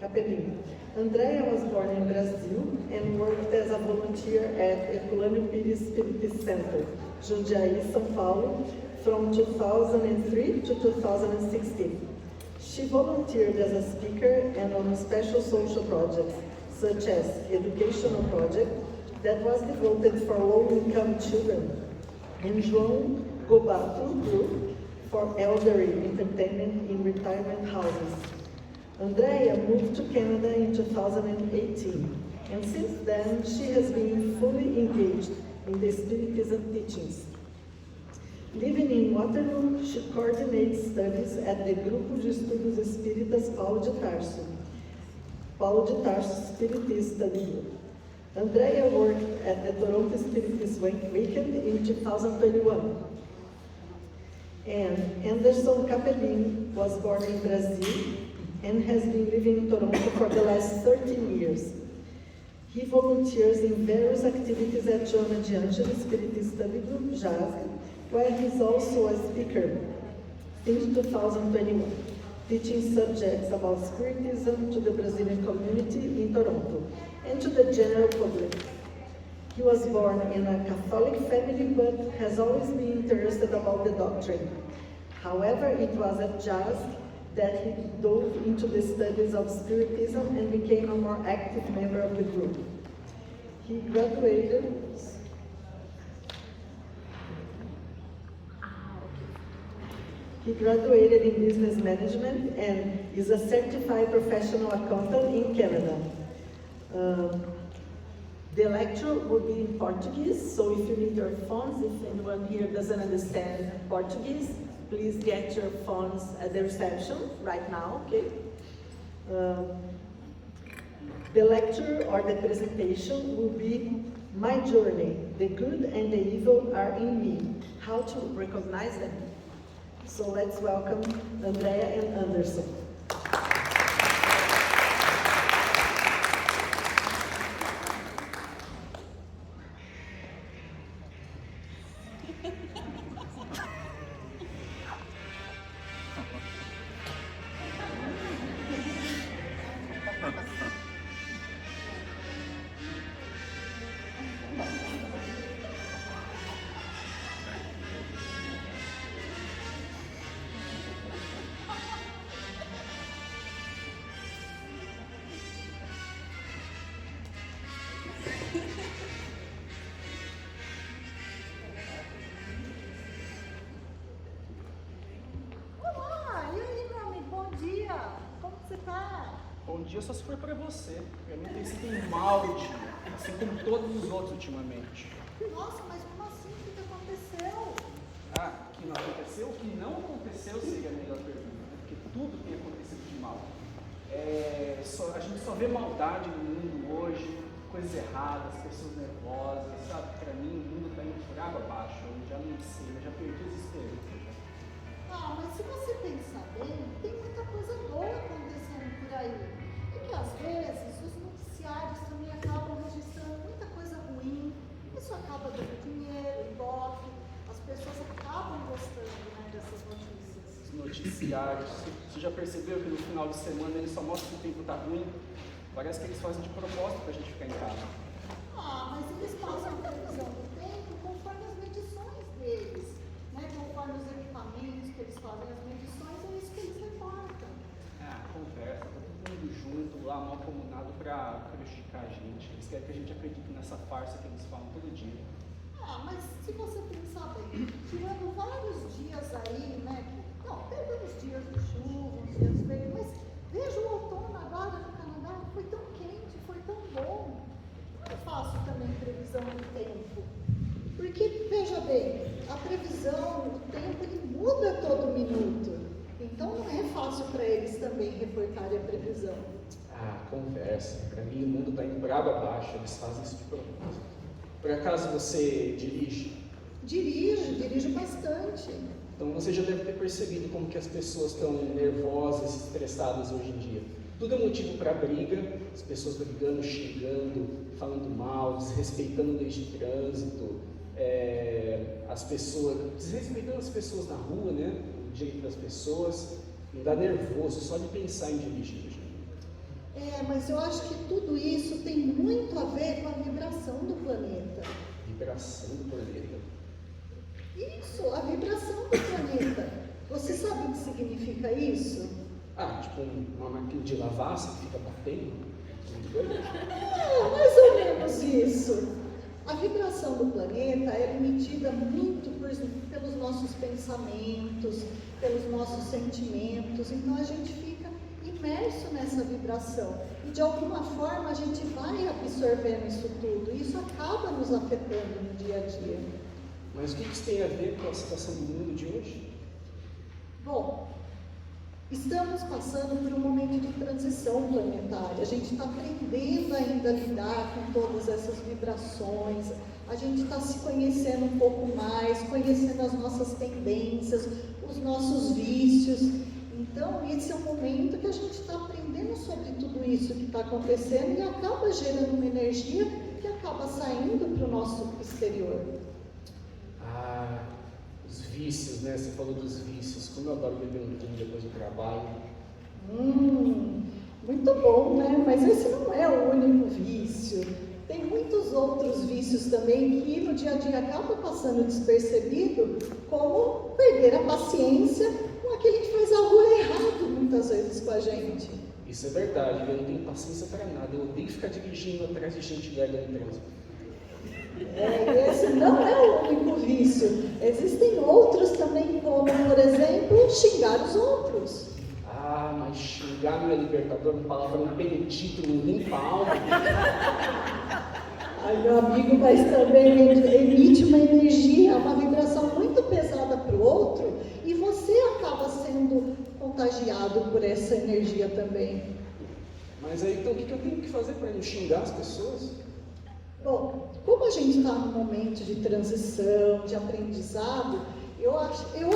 Capelinho. Andrea was born in Brazil and worked as a volunteer at Herculano Pires Spiritist Center, Jundiaí, São Paulo, from 2003 to 2016. She volunteered as a speaker and on special social projects, such as educational project that was devoted for low-income children, and João Gobato Group for elderly entertainment in retirement houses. Andrea moved to Canada in 2018, and since then she has been fully engaged in the Spiritism teachings. Living in Waterloo, she coordinates studies at the Grupo de Estudos Espíritas Paulo de Tarso Spiritist Study Group. Andrea worked at the Toronto Spiritist Weekend in 2021. And Anderson Capelin was born in Brazil and has been living in Toronto for the last 13 years. He volunteers in various activities at Joana de Angelis Spiritist Study Group, JASG, where he's also a speaker since 2021, teaching subjects about Spiritism to the Brazilian community in Toronto and to the general public. He was born in a Catholic family but has always been interested about the doctrine. However, it was at JASG that he dove into the studies of Spiritism and became a more active member of the group. He graduated in business management and is a certified professional accountant in Canada. The lecture will be in Portuguese, so if you need your phones, if anyone here doesn't understand Portuguese, please get your phones at the reception right now, okay? The lecture or the presentation will be My Journey, the good and the evil are in me, how to recognize them. So let's welcome Andrea and Anderson. Bom dia só se for para você. Pra mim tem sido um mal dia, assim como todos os outros ultimamente. Nossa, mas como assim? O que aconteceu? Ah, o que não aconteceu? O que não aconteceu seria a melhor pergunta, né? Porque tudo tem acontecido de mal. A gente só vê maldade no mundo hoje, coisas erradas, pessoas nervosas, sabe? Pra mim o mundo tá indo por água abaixo, eu já não sei, eu já perdi as esperanças. Ah, mas se você pensar bem, tem muita coisa boa acontecendo por aí. E que às vezes os noticiários também acabam registrando muita coisa ruim, isso acaba dando dinheiro, ibope, as pessoas acabam gostando, né, dessas notícias. Os noticiários, você já percebeu que no final de semana eles só mostram que o tempo tá ruim? Parece que eles fazem de propósito pra gente ficar em casa. Ah, mas eles passam a previsão do tempo conforme as medições deles, né, conforme os equipamentos que eles fazem as medições, é isso que eles reportam. Conversa, tá todo mundo junto lá, mal comunado pra prejudicar a gente. Eles querem que a gente acredite nessa farsa que eles falam todo dia. Ah, mas se você pensar bem, tirando vários dias aí, né, não, teve uns dias de chuva, uns dias feios, mas veja o outono agora no Canadá, foi tão quente, foi tão bom. Não é fácil também previsão do tempo. Porque, veja bem, a previsão do tempo ele muda todo minuto. Então não é fácil para eles também reportarem a previsão. Conversa. Para mim o mundo está indo por água abaixo, eles fazem isso de propósito. Por acaso você dirige? Dirijo bastante. Então você já deve ter percebido como que as pessoas estão nervosas, estressadas hoje em dia. Tudo é motivo para briga, as pessoas brigando, xingando, falando mal, desrespeitando leis de trânsito, as pessoas, desrespeitando as pessoas na rua, né? O direito das pessoas. Me dá nervoso só de pensar em dirigir. Mas eu acho que tudo isso tem muito a ver com a vibração do planeta. Vibração do planeta. Isso, a vibração do planeta. Você sabe o que significa isso? Tipo uma máquina de lavar, você fica batendo? Muito doido. Mais ou menos isso. A vibração do planeta é emitida muito pelos nossos pensamentos, pelos nossos sentimentos. Então a gente fica imerso nessa vibração. E de alguma forma a gente vai absorvendo isso tudo. E isso acaba nos afetando no dia a dia. Mas o que isso tem a ver com a situação do mundo de hoje? Bom, estamos passando por um momento de transição planetária. A gente está aprendendo ainda a lidar com todas essas vibrações. A gente está se conhecendo um pouco mais, conhecendo as nossas tendências, os nossos vícios. Então, esse é um momento que a gente está aprendendo sobre tudo isso que está acontecendo e acaba gerando uma energia que acaba saindo para o nosso exterior. Os vícios, né? Você falou dos vícios. Como eu adoro beber um vinho depois do trabalho. Muito bom, né? Mas esse não é o único vício. Tem muitos outros vícios também que no dia a dia acaba passando despercebido, como perder a paciência com aquele que faz algo errado muitas vezes com a gente. Isso é verdade, eu não tenho paciência para nada. Eu odeio ficar dirigindo atrás de gente velha no trânsito. Esse não é o único vício. Existem outros também, como, por exemplo, xingar os outros. Mas xingar não é libertador, uma palavra no benedito, não limpa a alma. Meu amigo, mas também emite uma energia, uma vibração muito pesada para o outro, e você acaba sendo contagiado por essa energia também. Mas aí, então, o que eu tenho que fazer para não xingar as pessoas? Bom, como a gente está num momento de transição, de aprendizado, eu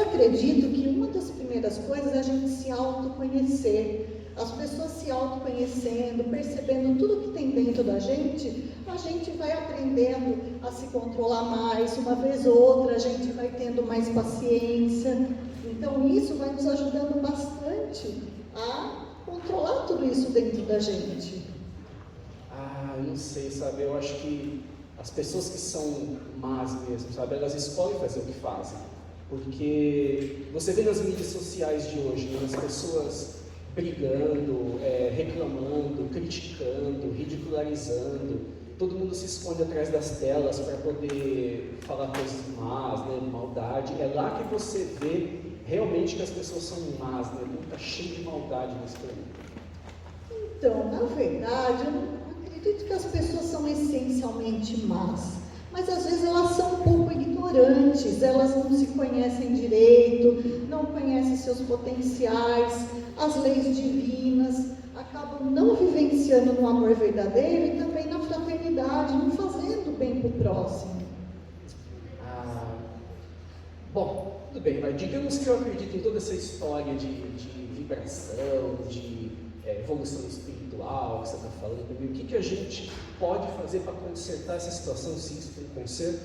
acredito que uma das primeiras coisas é a gente se autoconhecer. As pessoas se autoconhecendo, percebendo tudo que tem dentro da gente, a gente vai aprendendo a se controlar mais. Uma vez ou outra, a gente vai tendo mais paciência. Então, isso vai nos ajudando bastante a controlar tudo isso dentro da gente. Eu não sei, sabe? Eu acho que as pessoas que são más mesmo, sabe? Elas escolhem fazer o que fazem. Porque você vê nas mídias sociais de hoje, né, as pessoas brigando, reclamando, criticando, ridicularizando. Todo mundo se esconde atrás das telas para poder falar coisas más, né, maldade. É lá que você vê realmente que as pessoas são más, né? Está cheio de maldade nesse planeta. Então, na verdade, eu não acredito que as pessoas são essencialmente más, mas às vezes elas são um pouco ignorantes, elas não se conhecem direito, não conhecem seus potenciais, as leis divinas, acabam não vivenciando no amor verdadeiro e também na fraternidade, não fazendo bem para o próximo. Bom, tudo bem, mas digamos que eu acredito em toda essa história de vibração, de evolução espiritual que você está falando comigo. O que a gente pode fazer para consertar essa situação, se isso tem conserto?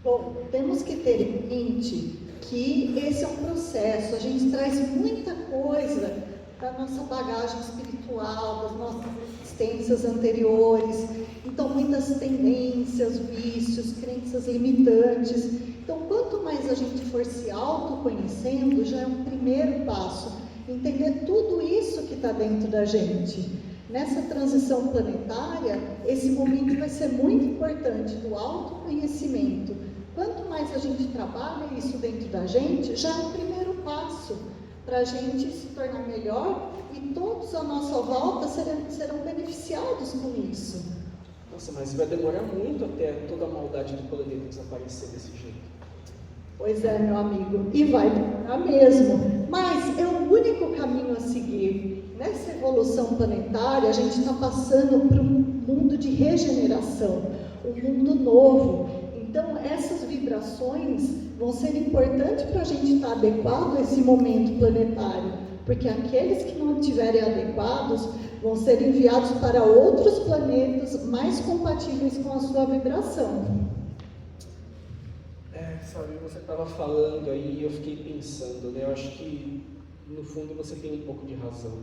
Bom, temos que ter em mente que esse é um processo. A gente traz muita coisa da nossa bagagem espiritual, das nossas existências anteriores. Então, muitas tendências, vícios, crenças limitantes. Então, quanto mais a gente for se autoconhecendo, já é um primeiro passo. Entender tudo isso que está dentro da gente. Nessa transição planetária, esse momento vai ser muito importante do autoconhecimento. Quanto mais a gente trabalha isso dentro da gente, já é um primeiro passo para a gente se tornar melhor e todos à nossa volta serão beneficiados com isso. Nossa, mas vai demorar muito até toda a maldade do planeta desaparecer desse jeito. Pois é, meu amigo, e vai demorar mesmo, mas é o único caminho a seguir. Nessa evolução planetária, a gente está passando por um mundo de regeneração, um mundo novo. Então, essas vibrações vão ser importantes para a gente estar adequado a esse momento planetário, porque aqueles que não estiverem adequados vão ser enviados para outros planetas mais compatíveis com a sua vibração. Sabe, você estava falando aí e eu fiquei pensando, né? Eu acho que, no fundo, você tem um pouco de razão.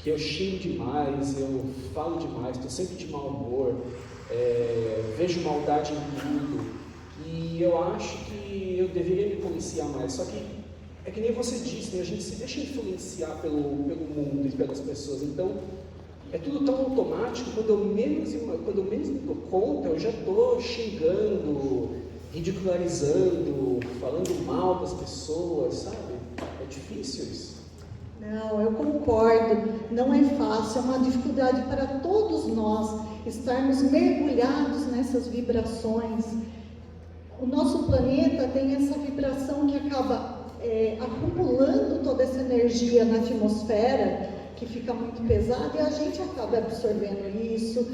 que eu xingo demais, eu falo demais, estou sempre de mau humor, vejo maldade em tudo, e eu acho que eu deveria me policiar mais, só que é que nem você disse, né? A gente se deixa influenciar pelo mundo e pelas pessoas, então é tudo tão automático, quando eu menos me dou conta, eu já estou xingando, ridicularizando, falando mal das pessoas, sabe? É difícil isso. Não, eu concordo, não é fácil, é uma dificuldade para todos nós estarmos mergulhados nessas vibrações. O nosso planeta tem essa vibração que acaba acumulando toda essa energia na atmosfera, que fica muito pesada, e a gente acaba absorvendo isso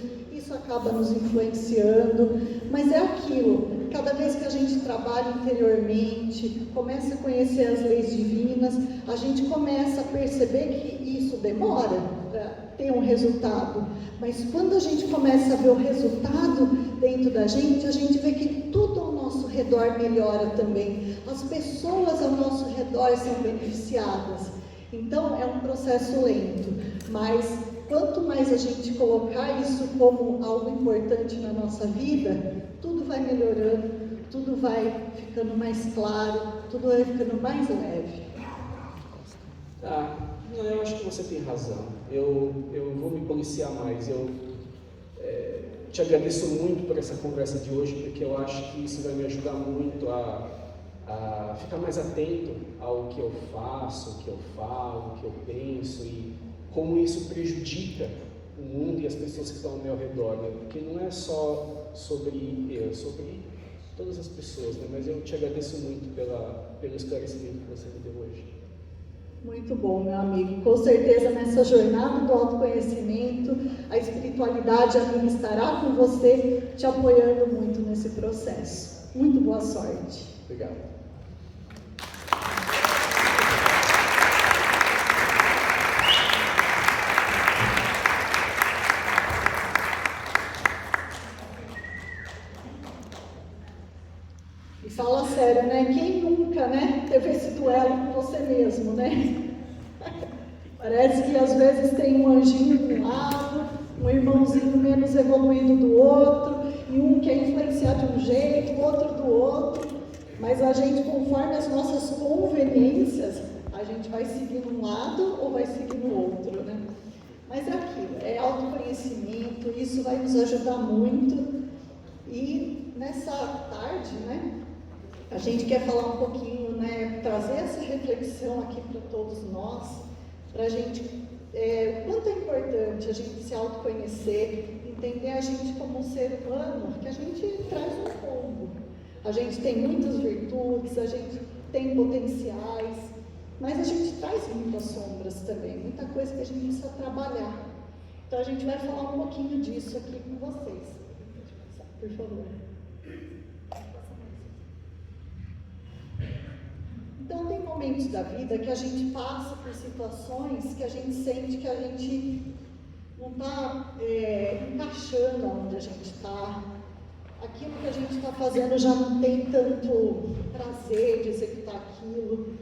acaba nos influenciando, mas é aquilo, cada vez que a gente trabalha interiormente, começa a conhecer as leis divinas, a gente começa a perceber que isso demora para ter um resultado, mas quando a gente começa a ver o resultado dentro da gente, a gente vê que tudo ao nosso redor melhora também, as pessoas ao nosso redor são beneficiadas. Então é um processo lento, mas quanto mais a gente colocar isso como algo importante na nossa vida, tudo vai melhorando, tudo vai ficando mais claro, tudo vai ficando mais leve. Não, eu acho que você tem razão. Eu vou me policiar mais. Eu te agradeço muito por essa conversa de hoje, porque eu acho que isso vai me ajudar muito a ficar mais atento ao que eu faço, o que eu falo, o que eu penso e como isso prejudica o mundo e as pessoas que estão ao meu redor, né? Porque não é só sobre eu, é sobre todas as pessoas, né? Mas eu te agradeço muito pelo esclarecimento que você me deu hoje. Muito bom, meu amigo. Com certeza nessa jornada do autoconhecimento, a espiritualidade amiga estará com você, te apoiando muito nesse processo. Muito boa sorte. Obrigado. E fala sério, né? Quem nunca, né, teve esse duelo com você mesmo, né? Parece que às vezes tem um anjinho de um lado, um irmãozinho menos evoluído do outro, e um quer influenciar de um jeito, outro do outro, mas a gente, conforme as nossas conveniências, a gente vai seguir um lado ou vai seguir no outro, né? Mas é aquilo, é autoconhecimento, isso vai nos ajudar muito, e nessa tarde, né, a gente quer falar um pouquinho, né, trazer essa reflexão aqui para todos nós, para a gente, o quanto é importante a gente se autoconhecer, entender a gente como um ser humano, que a gente traz um combo. A gente tem muitas virtudes, a gente tem potenciais, mas a gente traz muitas sombras também, muita coisa que a gente precisa trabalhar. Então a gente vai falar um pouquinho disso aqui com vocês. Por favor. Então tem momentos da vida que a gente passa por situações que a gente sente que a gente não está encaixando onde a gente está. Aquilo que a gente está fazendo já não tem tanto prazer de executar aquilo.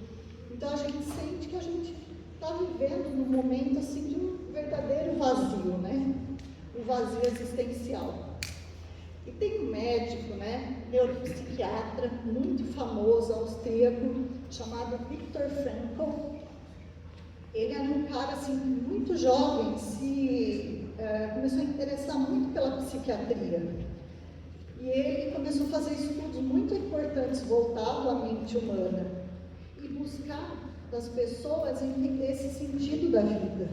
Então a gente sente que a gente está vivendo num momento assim de um verdadeiro vazio, né? Um vazio existencial. E tem um médico, né, neuropsiquiatra, muito famoso, austríaco, chamado Viktor Frankl. Ele era um cara assim, muito jovem, começou a interessar muito pela psiquiatria. E ele começou a fazer estudos muito importantes voltados à mente humana e buscar das pessoas entender esse sentido da vida.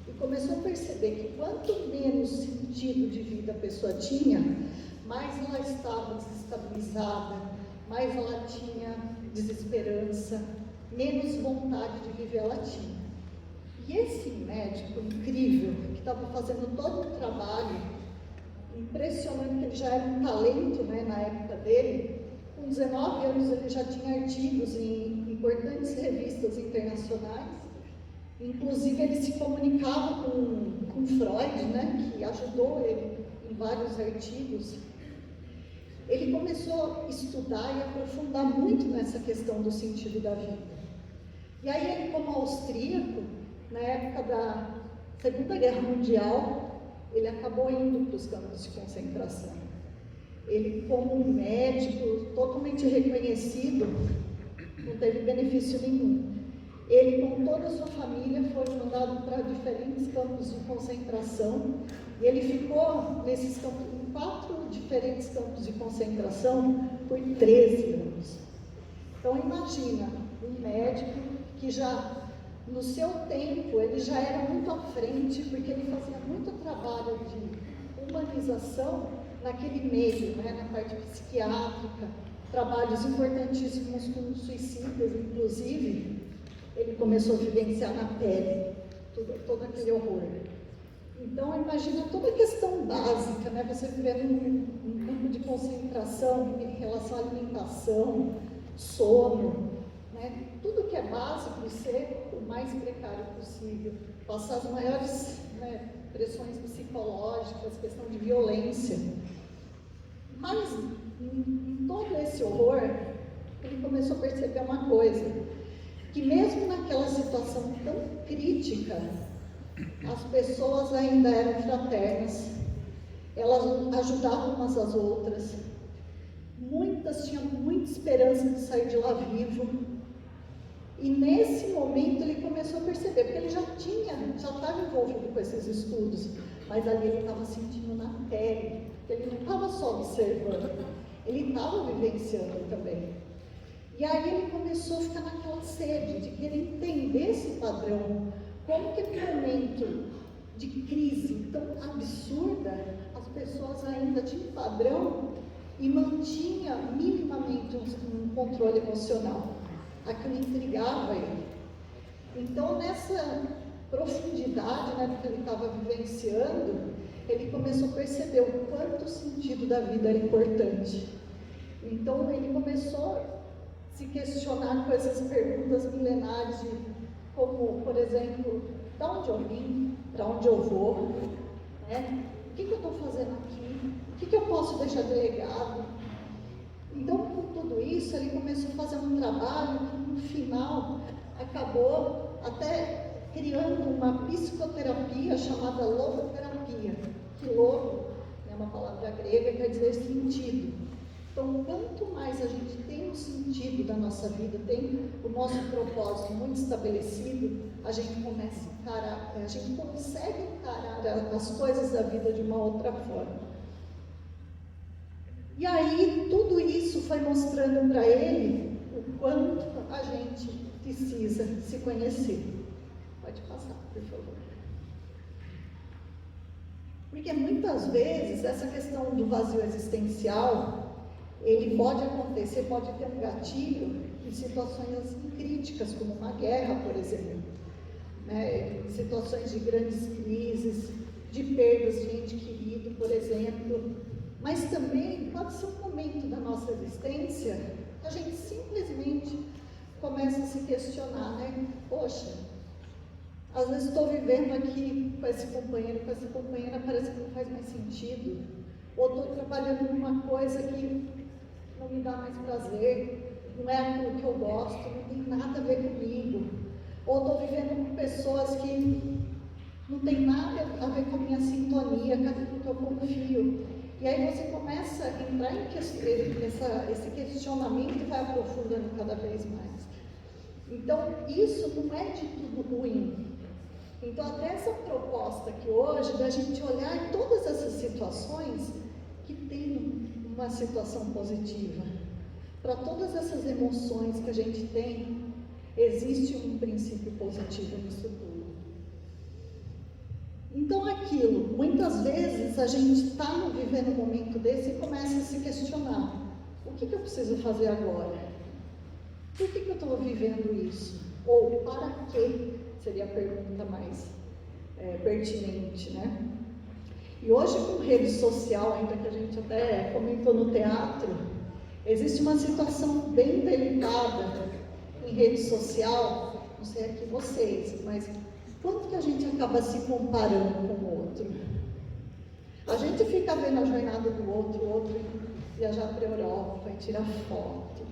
E começou a perceber que quanto menos sentido de vida a pessoa tinha, mais ela estava desestabilizada, mais ela tinha desesperança, menos vontade de viver ela tinha. E esse médico incrível, que estava fazendo todo um trabalho impressionante, que ele já era um talento, né, na época dele, com 19 anos ele já tinha artigos em importantes revistas internacionais, inclusive ele se comunicava com Freud, né, que ajudou ele em vários artigos. Ele começou a estudar e aprofundar muito nessa questão do sentido da vida. E aí ele, como austríaco, na época da Segunda Guerra Mundial, ele acabou indo para os campos de concentração. Ele, como um médico totalmente reconhecido, não teve benefício nenhum. Ele, com toda a sua família, foi mandado para diferentes campos de concentração. E ele ficou nesses campos, em 4 diferentes campos de concentração por 13 anos. Então, imagina, um médico que já, no seu tempo, ele já era muito à frente, porque ele fazia muito trabalho de humanização naquele meio, né, na parte psiquiátrica, trabalhos importantíssimos com suicidas, inclusive. Ele começou a vivenciar na pele todo aquele horror. Então, imagina toda a questão básica, né? Você viver num campo de concentração em relação à alimentação, sono, né? Tudo que é básico, ser o mais precário possível, passar as maiores, né, pressões psicológicas, questão de violência. Mas, em todo esse horror, ele começou a perceber uma coisa, que mesmo naquela situação tão crítica, as pessoas ainda eram fraternas, elas ajudavam umas às outras, muitas tinham muita esperança de sair de lá vivo, e nesse momento ele começou a perceber, porque ele já estava envolvido com esses estudos, mas ali ele estava sentindo na pele, ele não estava só observando, ele estava vivenciando também. E aí ele começou a ficar naquela sede de querer entender esse padrão, como que no momento de crise tão absurda, as pessoas ainda tinham um padrão e mantinham minimamente um controle emocional. Aquilo intrigava ele. Então, nessa profundidade, né, que ele estava vivenciando, ele começou a perceber o quanto o sentido da vida era importante. Então, ele começou a se questionar com essas perguntas milenares, como, por exemplo, de onde eu vim, para onde eu vou, né? O que eu estou fazendo aqui, o que eu posso deixar de legado. Então, com tudo isso, ele começou a fazer um trabalho que, no final, acabou até criando uma psicoterapia chamada logoterapia, que logo é uma palavra grega, quer dizer sentido. Então, quanto mais a gente tem um sentido da nossa vida, tem o nosso propósito muito estabelecido, a gente consegue encarar as coisas da vida de uma outra forma. E aí, tudo isso foi mostrando para ele o quanto a gente precisa se conhecer. Pode passar, por favor. Porque muitas vezes essa questão do vazio existencial, ele pode acontecer, pode ter um gatilho em situações críticas, como uma guerra, por exemplo, né? Em situações de grandes crises, de perdas de ente querido, por exemplo, mas também pode ser um momento da nossa existência que a gente simplesmente começa a se questionar, né? Poxa, às vezes estou vivendo aqui com esse companheiro, com essa companheira, parece que não faz mais sentido, ou estou trabalhando numa coisa que não me dá mais prazer, não é aquilo que eu gosto, não tem nada a ver comigo, ou estou vivendo com pessoas que não tem nada a ver com a minha sintonia, com aquilo que eu confio. E aí você começa a entrar em esse questionamento e vai aprofundando cada vez mais. Então, isso não é de tudo ruim. Então, até essa proposta aqui hoje, da gente olhar todas essas situações que tem uma situação positiva. Para todas essas emoções que a gente tem, existe um princípio positivo nisso tudo. Então, aquilo, muitas vezes a gente está vivendo um momento desse e começa a se questionar: o que eu preciso fazer agora? Por que eu estou vivendo isso? Ou para quê? Seria a pergunta mais pertinente, né? E hoje, com rede social, ainda que a gente até comentou no teatro, existe uma situação bem delicada em rede social, não sei aqui vocês, mas quanto que a gente acaba se comparando com o outro? A gente fica vendo a jornada do outro, o outro viajar para a Europa e tirar foto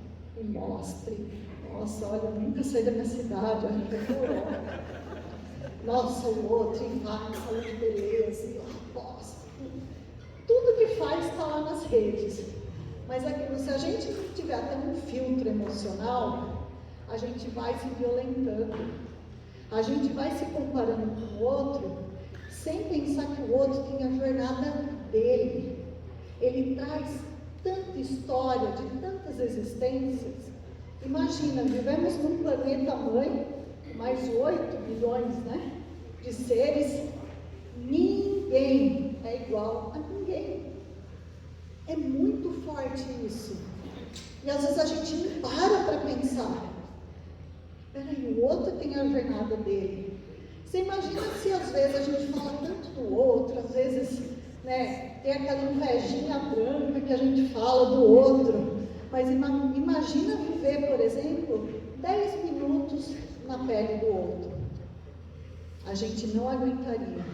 e mostre. Nossa, olha, eu nunca saí da minha cidade, olha, foi para a Europa. nossa, o outro, e vai no salão de beleza, e aposta. Tudo que faz está lá nas redes. Mas aquilo, se a gente não tiver até um filtro emocional, a gente vai se violentando. A gente vai se comparando com o outro, sem pensar que o outro tem a jornada dele. Ele traz tanta história, de tantas existências. Imagina, vivemos num planeta mãe, mais 8 bilhões, né, de seres, ninguém é igual a ninguém. É muito forte isso. E às vezes a gente não para pensar. Peraí, o outro tem a jornada dele. Você imagina se às vezes a gente fala tanto do outro, às vezes, né, tem aquela invejinha branca que a gente fala do outro. Mas imagina viver, por exemplo, 10 minutos na pele do outro. A gente não aguentaria.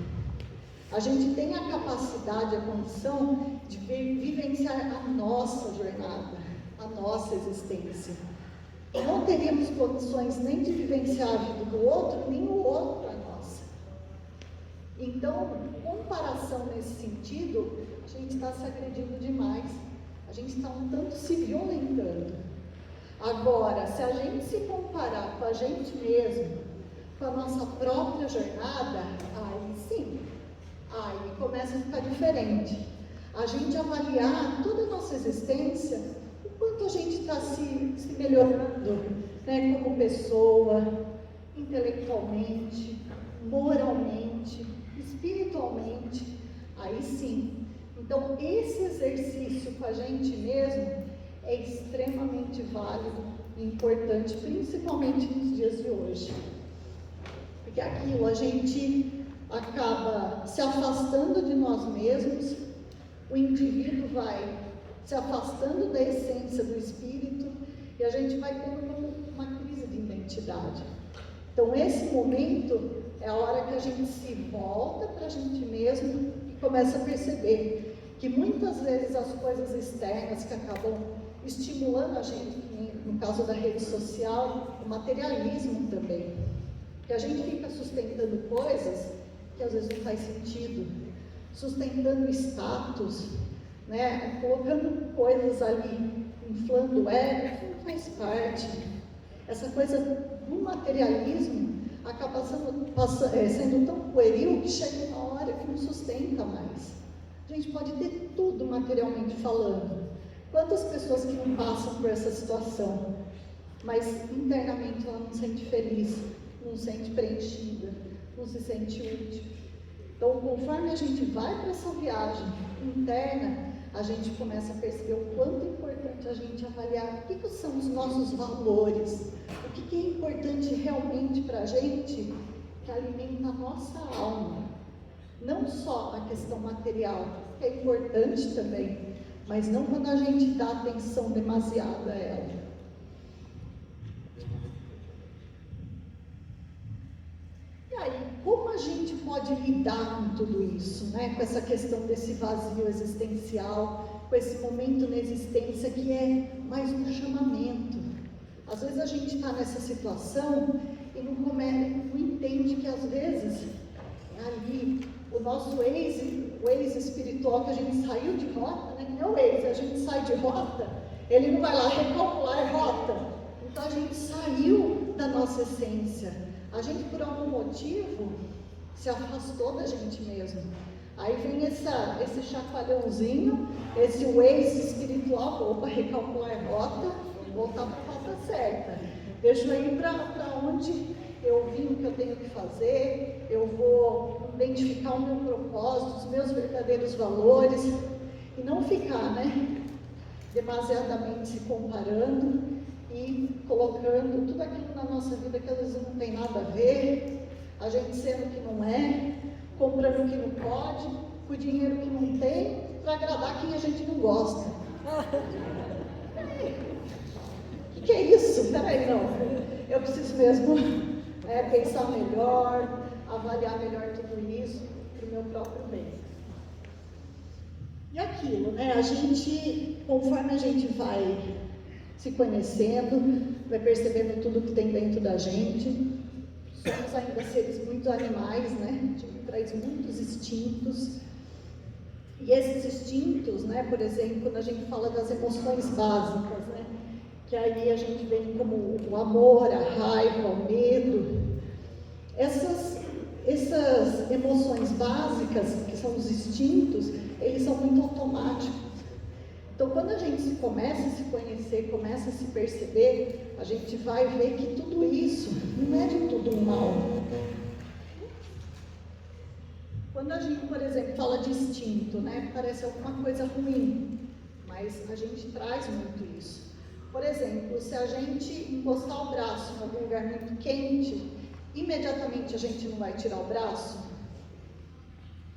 A gente tem a capacidade, a condição de vivenciar a nossa jornada, a nossa existência. Não teríamos condições nem de vivenciar a vida do outro, nem o outro a nossa. Então, comparação nesse sentido, a gente está se agredindo demais. A gente está um tanto se violentando. Agora, se a gente se comparar com a gente mesmo, com a nossa própria jornada, aí sim, aí começa a ficar diferente. A gente avaliar toda a nossa existência, o quanto a gente está se melhorando, né, como pessoa, intelectualmente, moralmente, espiritualmente, aí sim. Então, esse exercício com a gente mesmo é extremamente válido e importante, principalmente nos dias de hoje. Porque aquilo, a gente acaba se afastando de nós mesmos, o indivíduo vai se afastando da essência do espírito e a gente vai tendo uma crise de identidade. Então, esse momento é a hora que a gente se volta para a gente mesmo e começa a perceber que muitas vezes as coisas externas que acabam estimulando a gente, no caso da rede social, o materialismo também, que a gente fica sustentando coisas que às vezes não faz sentido, sustentando status, né, colocando coisas ali, inflando o ego, que não faz parte. Essa coisa do materialismo acaba sendo tão pueril que chega uma hora que não sustenta mais. A gente pode ter tudo materialmente falando. Quantas pessoas que não passam por essa situação, mas internamente ela não se sente feliz, não se sente preenchida, não se sente útil. Então, conforme a gente vai para essa viagem interna, a gente começa a perceber o quanto é importante a gente avaliar o que são os nossos valores, o que é importante realmente para a gente, que alimenta a nossa alma. Não só a questão material, que é importante também, mas não quando a gente dá atenção demasiada a ela. E aí, como a gente pode lidar com tudo isso, né? Com essa questão desse vazio existencial, com esse momento na existência que é mais um chamamento. Às vezes a gente está nessa situação e não entende que às vezes ali o nosso o ex espiritual, que a gente saiu de rota, né? Que não é o ex, a gente sai de rota, ele não vai lá recalcular a rota. Então a gente saiu da nossa essência. A gente, por algum motivo, se afastou da gente mesmo. Aí vem esse chacoalhãozinho, esse ex espiritual, opa, recalcular a rota, voltar para a rota certa. Deixa eu ir para onde eu vim, o que eu tenho que fazer, eu vou identificar o meu propósito, os meus verdadeiros valores, e não ficar, né, demasiadamente se comparando e colocando tudo aquilo na nossa vida que às vezes não tem nada a ver, a gente sendo que não é, comprando o que não pode, com o dinheiro que não tem, para agradar quem a gente não gosta. O que é isso? Peraí, não, eu preciso mesmo pensar melhor, avaliar melhor tudo isso para o meu próprio bem. E aquilo, né? A gente, conforme a gente vai se conhecendo, vai percebendo tudo que tem dentro da gente, somos ainda seres muito animais, né? A gente traz muitos instintos. E esses instintos, né, por exemplo, quando a gente fala das emoções básicas, né, que aí a gente vê como o amor, a raiva, o medo, essas emoções básicas, que são os instintos, eles são muito automáticos. Então, quando a gente começa a se conhecer, começa a se perceber, a gente vai ver que tudo isso não é de tudo um mal. Quando a gente, por exemplo, fala de instinto, né, parece alguma coisa ruim, mas a gente traz muito isso. Por exemplo, se a gente encostar o braço em algum lugar muito quente, imediatamente a gente não vai tirar o braço?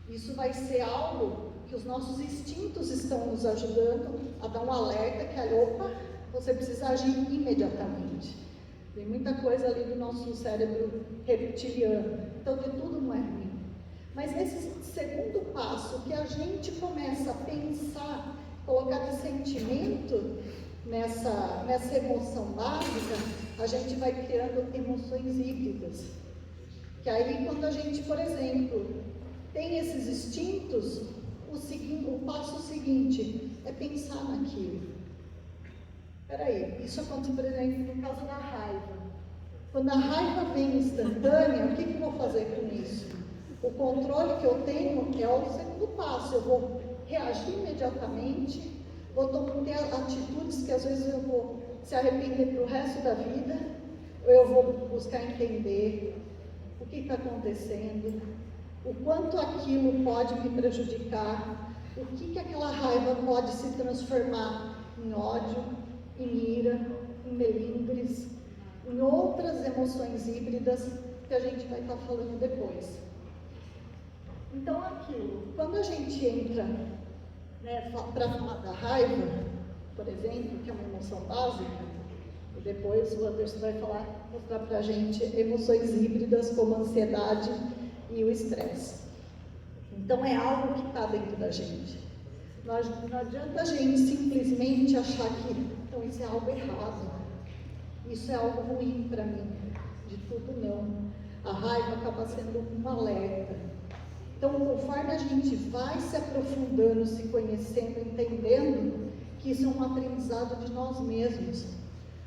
Isso vai ser algo que os nossos instintos estão nos ajudando a dar um alerta que, opa, você precisa agir imediatamente. Tem muita coisa ali do nosso cérebro reptiliano, então de tudo não é ruim. Mas nesse segundo passo, que a gente começa a pensar, colocar de sentimento nessa emoção básica, a gente vai criando emoções híbridas. Que aí, quando a gente, por exemplo, tem esses instintos, o passo seguinte é pensar naquilo. Peraí, isso acontece, por exemplo, no caso da raiva. Quando a raiva vem instantânea, o que eu vou fazer com isso? O controle que eu tenho é o segundo passo. Eu vou reagir imediatamente, vou ter atitudes que às vezes eu vou se arrepender para o resto da vida, ou eu vou buscar entender o que está acontecendo, o quanto aquilo pode me prejudicar, o que aquela raiva pode se transformar em ódio, em ira, em melindres, em outras emoções híbridas que a gente vai estar falando depois. Então, aquilo, quando a gente entra, né, para falar da raiva, por exemplo, que é uma emoção básica, e depois o Anderson vai mostrar para a gente emoções híbridas como a ansiedade e o estresse. Então, é algo que está dentro da gente. Não adianta a gente simplesmente achar que, então, isso é algo errado, isso é algo ruim para mim, de tudo não. A raiva acaba sendo um alerta. Então, conforme a gente vai se aprofundando, se conhecendo, entendendo que isso é um aprendizado de nós mesmos,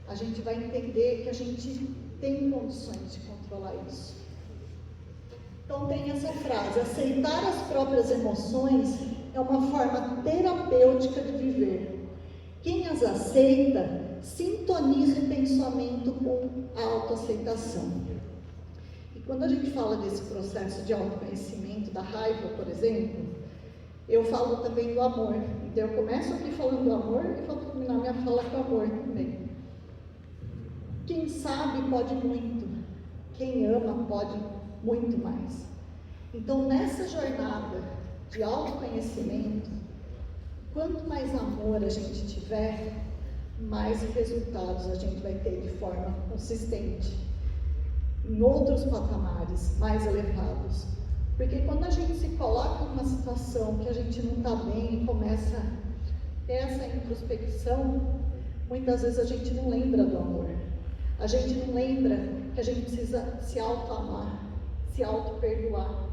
a gente vai entender que a gente tem condições de controlar isso. Então, tem essa frase: aceitar as próprias emoções é uma forma terapêutica de viver. Quem as aceita, sintoniza o pensamento com a autoaceitação. Quando a gente fala desse processo de autoconhecimento, da raiva, por exemplo, eu falo também do amor. Então, eu começo aqui falando do amor e vou terminar minha fala com o amor também. Quem sabe pode muito, quem ama pode muito mais. Então, nessa jornada de autoconhecimento, quanto mais amor a gente tiver, mais resultados a gente vai ter de forma consistente, em outros patamares mais elevados. Porque quando a gente se coloca numa situação que a gente não está bem e começa a ter essa introspecção, muitas vezes a gente não lembra do amor. A gente não lembra que a gente precisa se auto-amar, se auto-perdoar.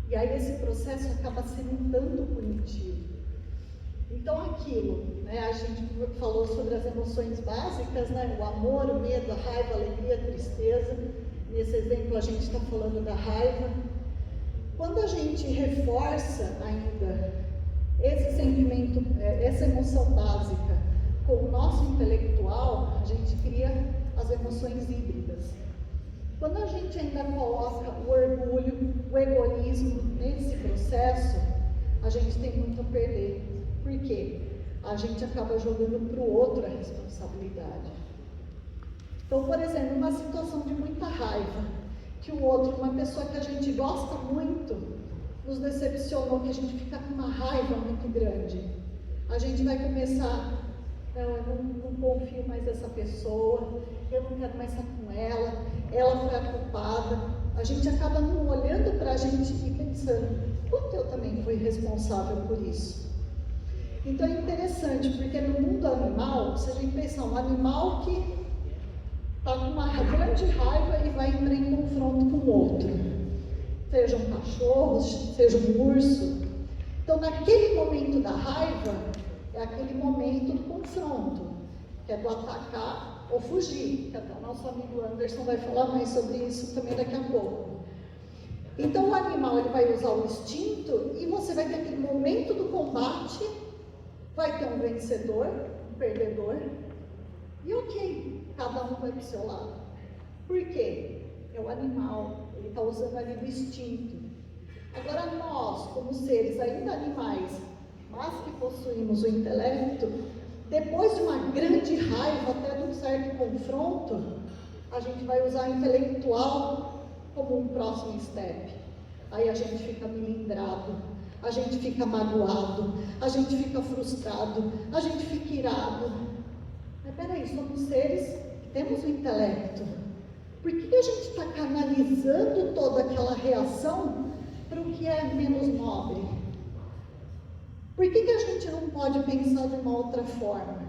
E aí esse processo acaba sendo um tanto punitivo. Então aquilo, né, a gente falou sobre as emoções básicas, né, o amor, o medo, a raiva, a alegria, a tristeza. Nesse exemplo a gente está falando da raiva. Quando a gente reforça ainda esse sentimento, essa emoção básica com o nosso intelectual, a gente cria as emoções híbridas. Quando a gente ainda coloca o orgulho, o egoísmo nesse processo, a gente tem muito a perder. Por quê? A gente acaba jogando para o outro a responsabilidade. Então, por exemplo, uma situação de muita raiva, que o outro, uma pessoa que a gente gosta muito, nos decepcionou, que a gente fica com uma raiva muito grande. A gente vai começar, não, eu não confio mais nessa pessoa, eu não quero mais estar com ela foi a culpada. A gente acaba não olhando para a gente e pensando, quanto eu também fui responsável por isso? Então é interessante, porque no mundo animal, se a gente pensar um animal que está com uma grande raiva e vai entrar em confronto com o outro. Seja um cachorro, seja um urso. Então, naquele momento da raiva, é aquele momento do confronto, que é do atacar ou fugir. Que até o nosso amigo Anderson vai falar mais sobre isso também daqui a pouco. Então, o animal ele vai usar o instinto e você vai ter aquele momento do combate, vai ter um vencedor, um perdedor, e ok, cada um vai para o seu lado. Por quê? É o animal, ele está usando ali do instinto. Agora nós, como seres ainda animais, mas que possuímos o intelecto, depois de uma grande raiva, até de um certo confronto, a gente vai usar o intelectual como um próximo step. Aí a gente fica melindrado, a gente fica magoado, a gente fica frustrado, a gente fica irado. Mas peraí, somos seres que temos o intelecto. Por que a gente está canalizando toda aquela reação para o que é menos nobre? Por que a gente não pode pensar de uma outra forma?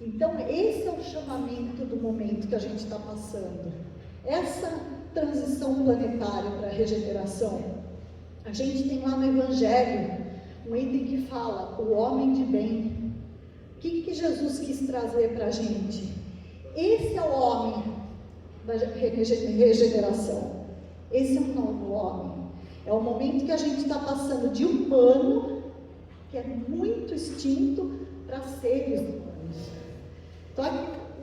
Então, esse é o chamamento do momento que a gente está passando. Essa transição planetária para a regeneração. A gente tem lá no Evangelho um item que fala, o homem de bem. O que Jesus quis trazer para a gente? Esse é o homem da regeneração. Esse é um novo homem. É o momento que a gente está passando de humano, que é muito extinto, para seres humanos. Então,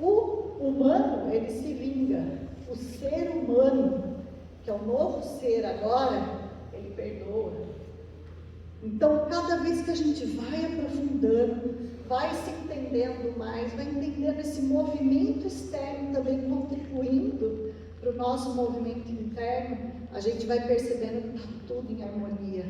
o humano, ele se vinga. O ser humano, que é o novo ser agora, ele perdoa. Então, cada vez que a gente vai aprofundando, vai se entendendo mais, vai entendendo esse movimento externo também contribuindo para o nosso movimento interno, a gente vai percebendo que está tudo em harmonia,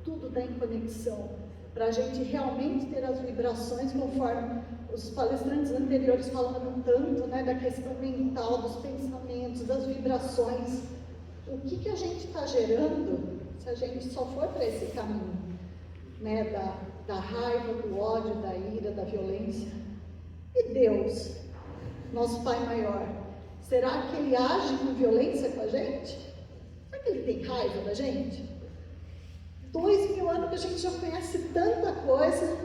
tudo está em conexão, para a gente realmente ter as vibrações conforme os palestrantes anteriores falaram tanto, né, da questão mental, dos pensamentos, das vibrações. O que a gente está gerando se a gente só for para esse caminho, né, da raiva, do ódio, da ira, da violência? E Deus, nosso Pai maior, será que Ele age com violência com a gente? Será que Ele tem raiva da gente? 2000 anos que a gente já conhece tanta coisa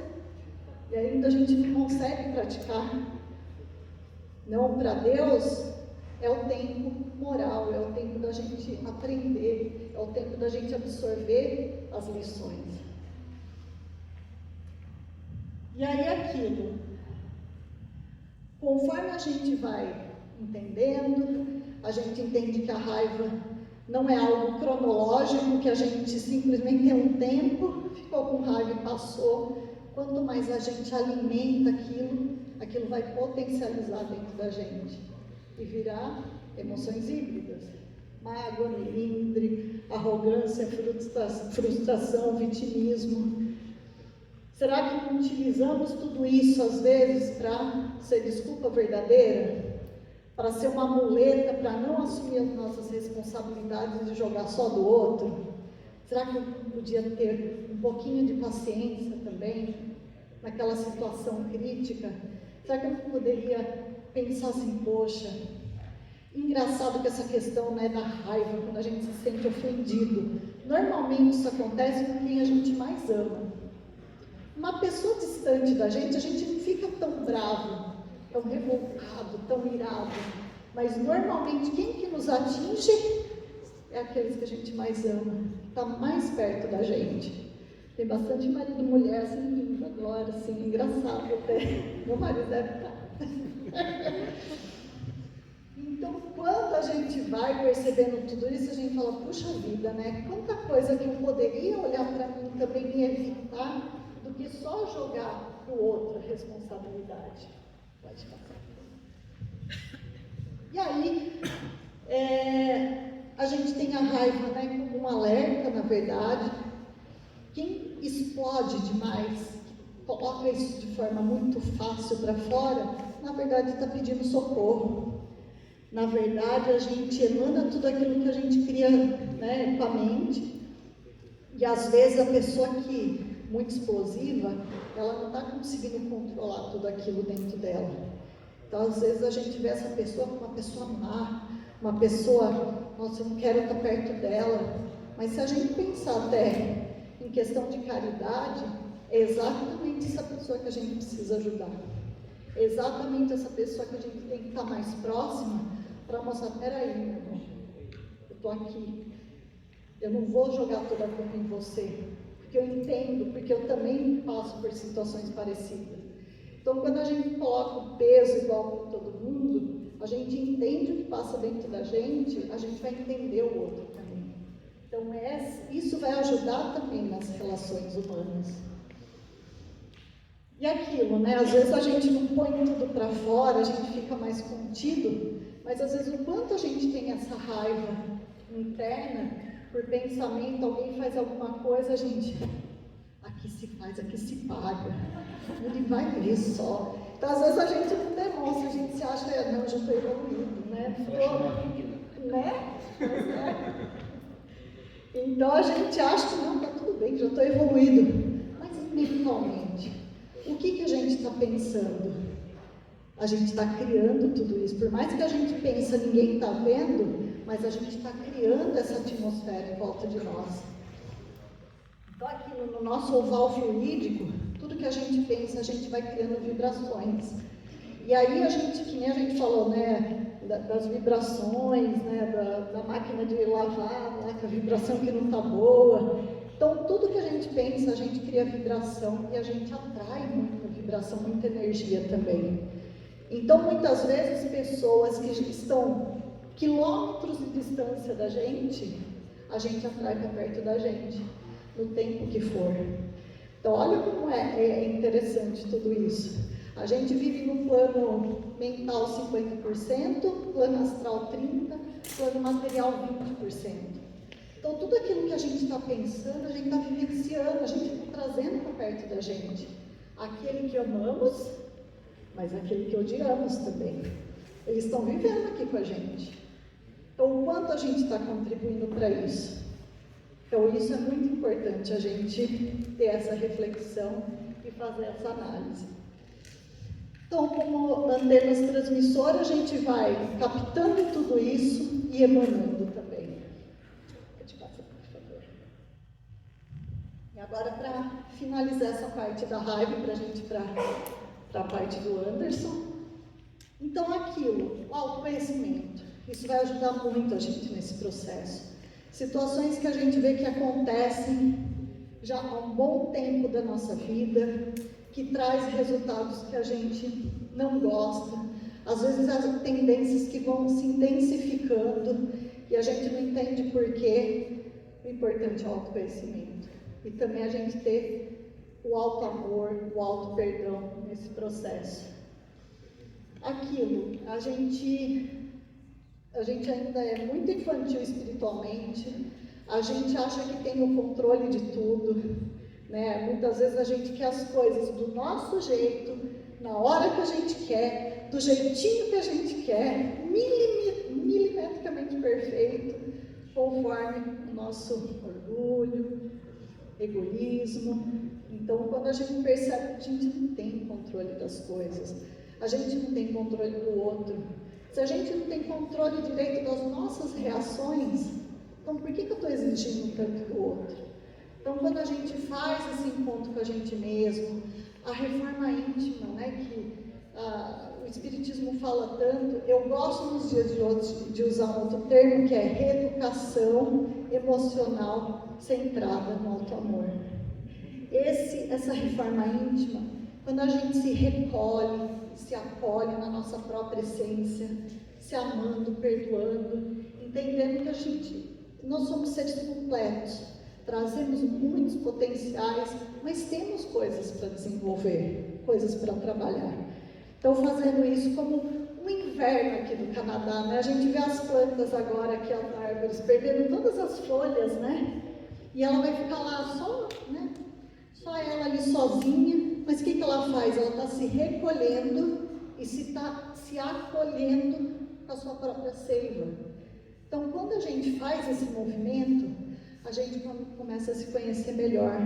e ainda a gente não consegue praticar. Não, para Deus é o tempo moral, é o tempo da gente aprender, é o tempo da gente absorver as lições. E aí aquilo, conforme a gente vai entendendo, a gente entende que a raiva não é algo cronológico, que a gente simplesmente tem um tempo, ficou com raiva e passou. Quanto mais a gente alimenta aquilo vai potencializar dentro da gente e virar emoções híbridas. Mágoa, melindre, arrogância, frustração, vitimismo. Será que não utilizamos tudo isso às vezes para ser desculpa verdadeira? Para ser uma muleta, para não assumir as nossas responsabilidades e jogar só do outro? Será que eu podia ter um pouquinho de paciência também naquela situação crítica? Será que eu poderia pensar assim, poxa, engraçado que essa questão, né, da raiva, quando a gente se sente ofendido, normalmente isso acontece com quem a gente mais ama. Uma pessoa distante da gente, a gente não fica tão bravo, tão revoltado, tão irado, mas normalmente quem que nos atinge é aqueles que a gente mais ama, que está mais perto da gente. Tem bastante marido e mulher assim vindo agora, assim, engraçado até. Meu marido deve estar. Então, quando a gente vai percebendo tudo isso, a gente fala, puxa vida, né? Quanta coisa que eu poderia olhar para mim também me evitar do que só jogar para o outro a responsabilidade. Pode passar. E aí, a gente tem a raiva, né, como um alerta, na verdade. Quem explode demais, coloca isso de forma muito fácil para fora, na verdade está pedindo socorro. Na verdade, a gente emana tudo aquilo que a gente cria, né, com a mente. E às vezes a pessoa que muito explosiva, ela não está conseguindo controlar tudo aquilo dentro dela. Então, às vezes, a gente vê essa pessoa como uma pessoa má, uma pessoa, nossa, eu não quero estar perto dela. Mas se a gente pensar até em questão de caridade, é exatamente essa pessoa que a gente precisa ajudar. É exatamente essa pessoa que a gente tem que estar mais próxima para mostrar, peraí, meu irmão, eu estou aqui. Eu não vou jogar toda a culpa em você, porque eu entendo, porque eu também passo por situações parecidas. Então, quando a gente coloca o peso igual para todo mundo, a gente entende o que passa dentro da gente, a gente vai entender o outro também. Então, isso vai ajudar também nas relações humanas. E aquilo, né? Às vezes a gente não põe tudo para fora, a gente fica mais contido, mas às vezes o quanto a gente tem essa raiva interna, por pensamento, alguém faz alguma coisa, a gente, aqui se faz, aqui se paga, ele vai ver só. Então às vezes a gente não demonstra, a gente se acha, não, já estou evoluído, né? Né? Então a gente acha que não, está tudo bem, já estou evoluído, mas mentalmente, o que a gente está pensando? A gente está criando tudo isso. Por mais que a gente pense, ninguém está vendo, mas a gente está criando essa atmosfera em volta de nós. Então, aqui no nosso oval fluídico, tudo que a gente pensa, a gente vai criando vibrações. E aí, que nem a gente falou, né, das vibrações, né, da máquina de lavar, né, que a vibração que não está boa. Então, tudo que a gente pensa, a gente cria vibração e a gente atrai muita vibração, muita energia também. Então, muitas vezes, pessoas que estão quilômetros de distância da gente, a gente atrai para perto da gente, no tempo que for. Então, olha como é interessante tudo isso. A gente vive no plano mental 50%, plano astral 30%, plano material 20%. Então, tudo aquilo que a gente está pensando, a gente está vivenciando, a gente está trazendo para perto da gente. Aquele que amamos, mas aquele que odiamos também. Eles estão vivendo aqui com a gente. Então, o quanto a gente está contribuindo para isso? Então, isso é muito importante, a gente ter essa reflexão e fazer essa análise. Então, como antenas transmissoras, a gente vai captando tudo isso e emanando também. E agora, para finalizar essa parte da raiva, para a gente ir para a parte do Anderson. Então, aquilo, o autoconhecimento, isso vai ajudar muito a gente nesse processo. Situações que a gente vê que acontecem já há um bom tempo da nossa vida, que traz resultados que a gente não gosta, às vezes as tendências que vão se intensificando e a gente não entende por quê. O importante é o autoconhecimento e também a gente ter o auto-amor, o auto-perdão nesse processo. Aquilo, a gente ainda é muito infantil espiritualmente, a gente acha que tem o controle de tudo, né? Muitas vezes a gente quer as coisas do nosso jeito, na hora que a gente quer, do jeitinho que a gente quer, milimetricamente perfeito, conforme o nosso orgulho, egoísmo. Então, quando a gente percebe que a gente não tem controle das coisas, a gente não tem controle do outro, se a gente não tem controle direito das nossas reações, então por que eu estou exigindo tanto do outro? Então, quando a gente faz esse encontro com a gente mesmo, a reforma íntima, né, que o Espiritismo fala tanto, eu gosto nos dias de hoje de usar um outro termo, que é reeducação emocional centrada no auto-amor. Essa reforma íntima, quando a gente se recolhe, se acolhe na nossa própria essência, se amando, perdoando, entendendo que nós somos seres completos, trazemos muitos potenciais, mas temos coisas para desenvolver, coisas para trabalhar. Então, fazendo isso como um inverno aqui no Canadá, né? A gente vê as plantas agora aqui, as árvores, perdendo todas as folhas, né? E ela vai ficar lá só, né? Só ela ali sozinha, mas o que ela faz? Ela está se recolhendo e se acolhendo com a sua própria seiva. Então, quando a gente faz esse movimento, a gente começa a se conhecer melhor,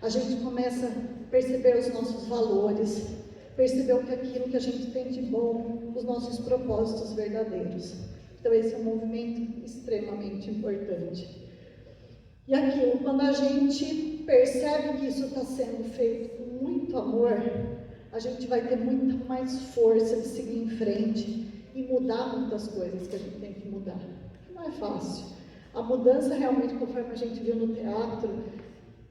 a gente começa a perceber os nossos valores, perceber que aquilo que a gente tem de bom, os nossos propósitos verdadeiros. Então esse é um movimento extremamente importante. E aquilo, quando a gente percebe que isso está sendo feito com muito amor, a gente vai ter muita mais força de seguir em frente e mudar muitas coisas que a gente tem que mudar. Não é fácil. A mudança realmente, conforme a gente viu no teatro,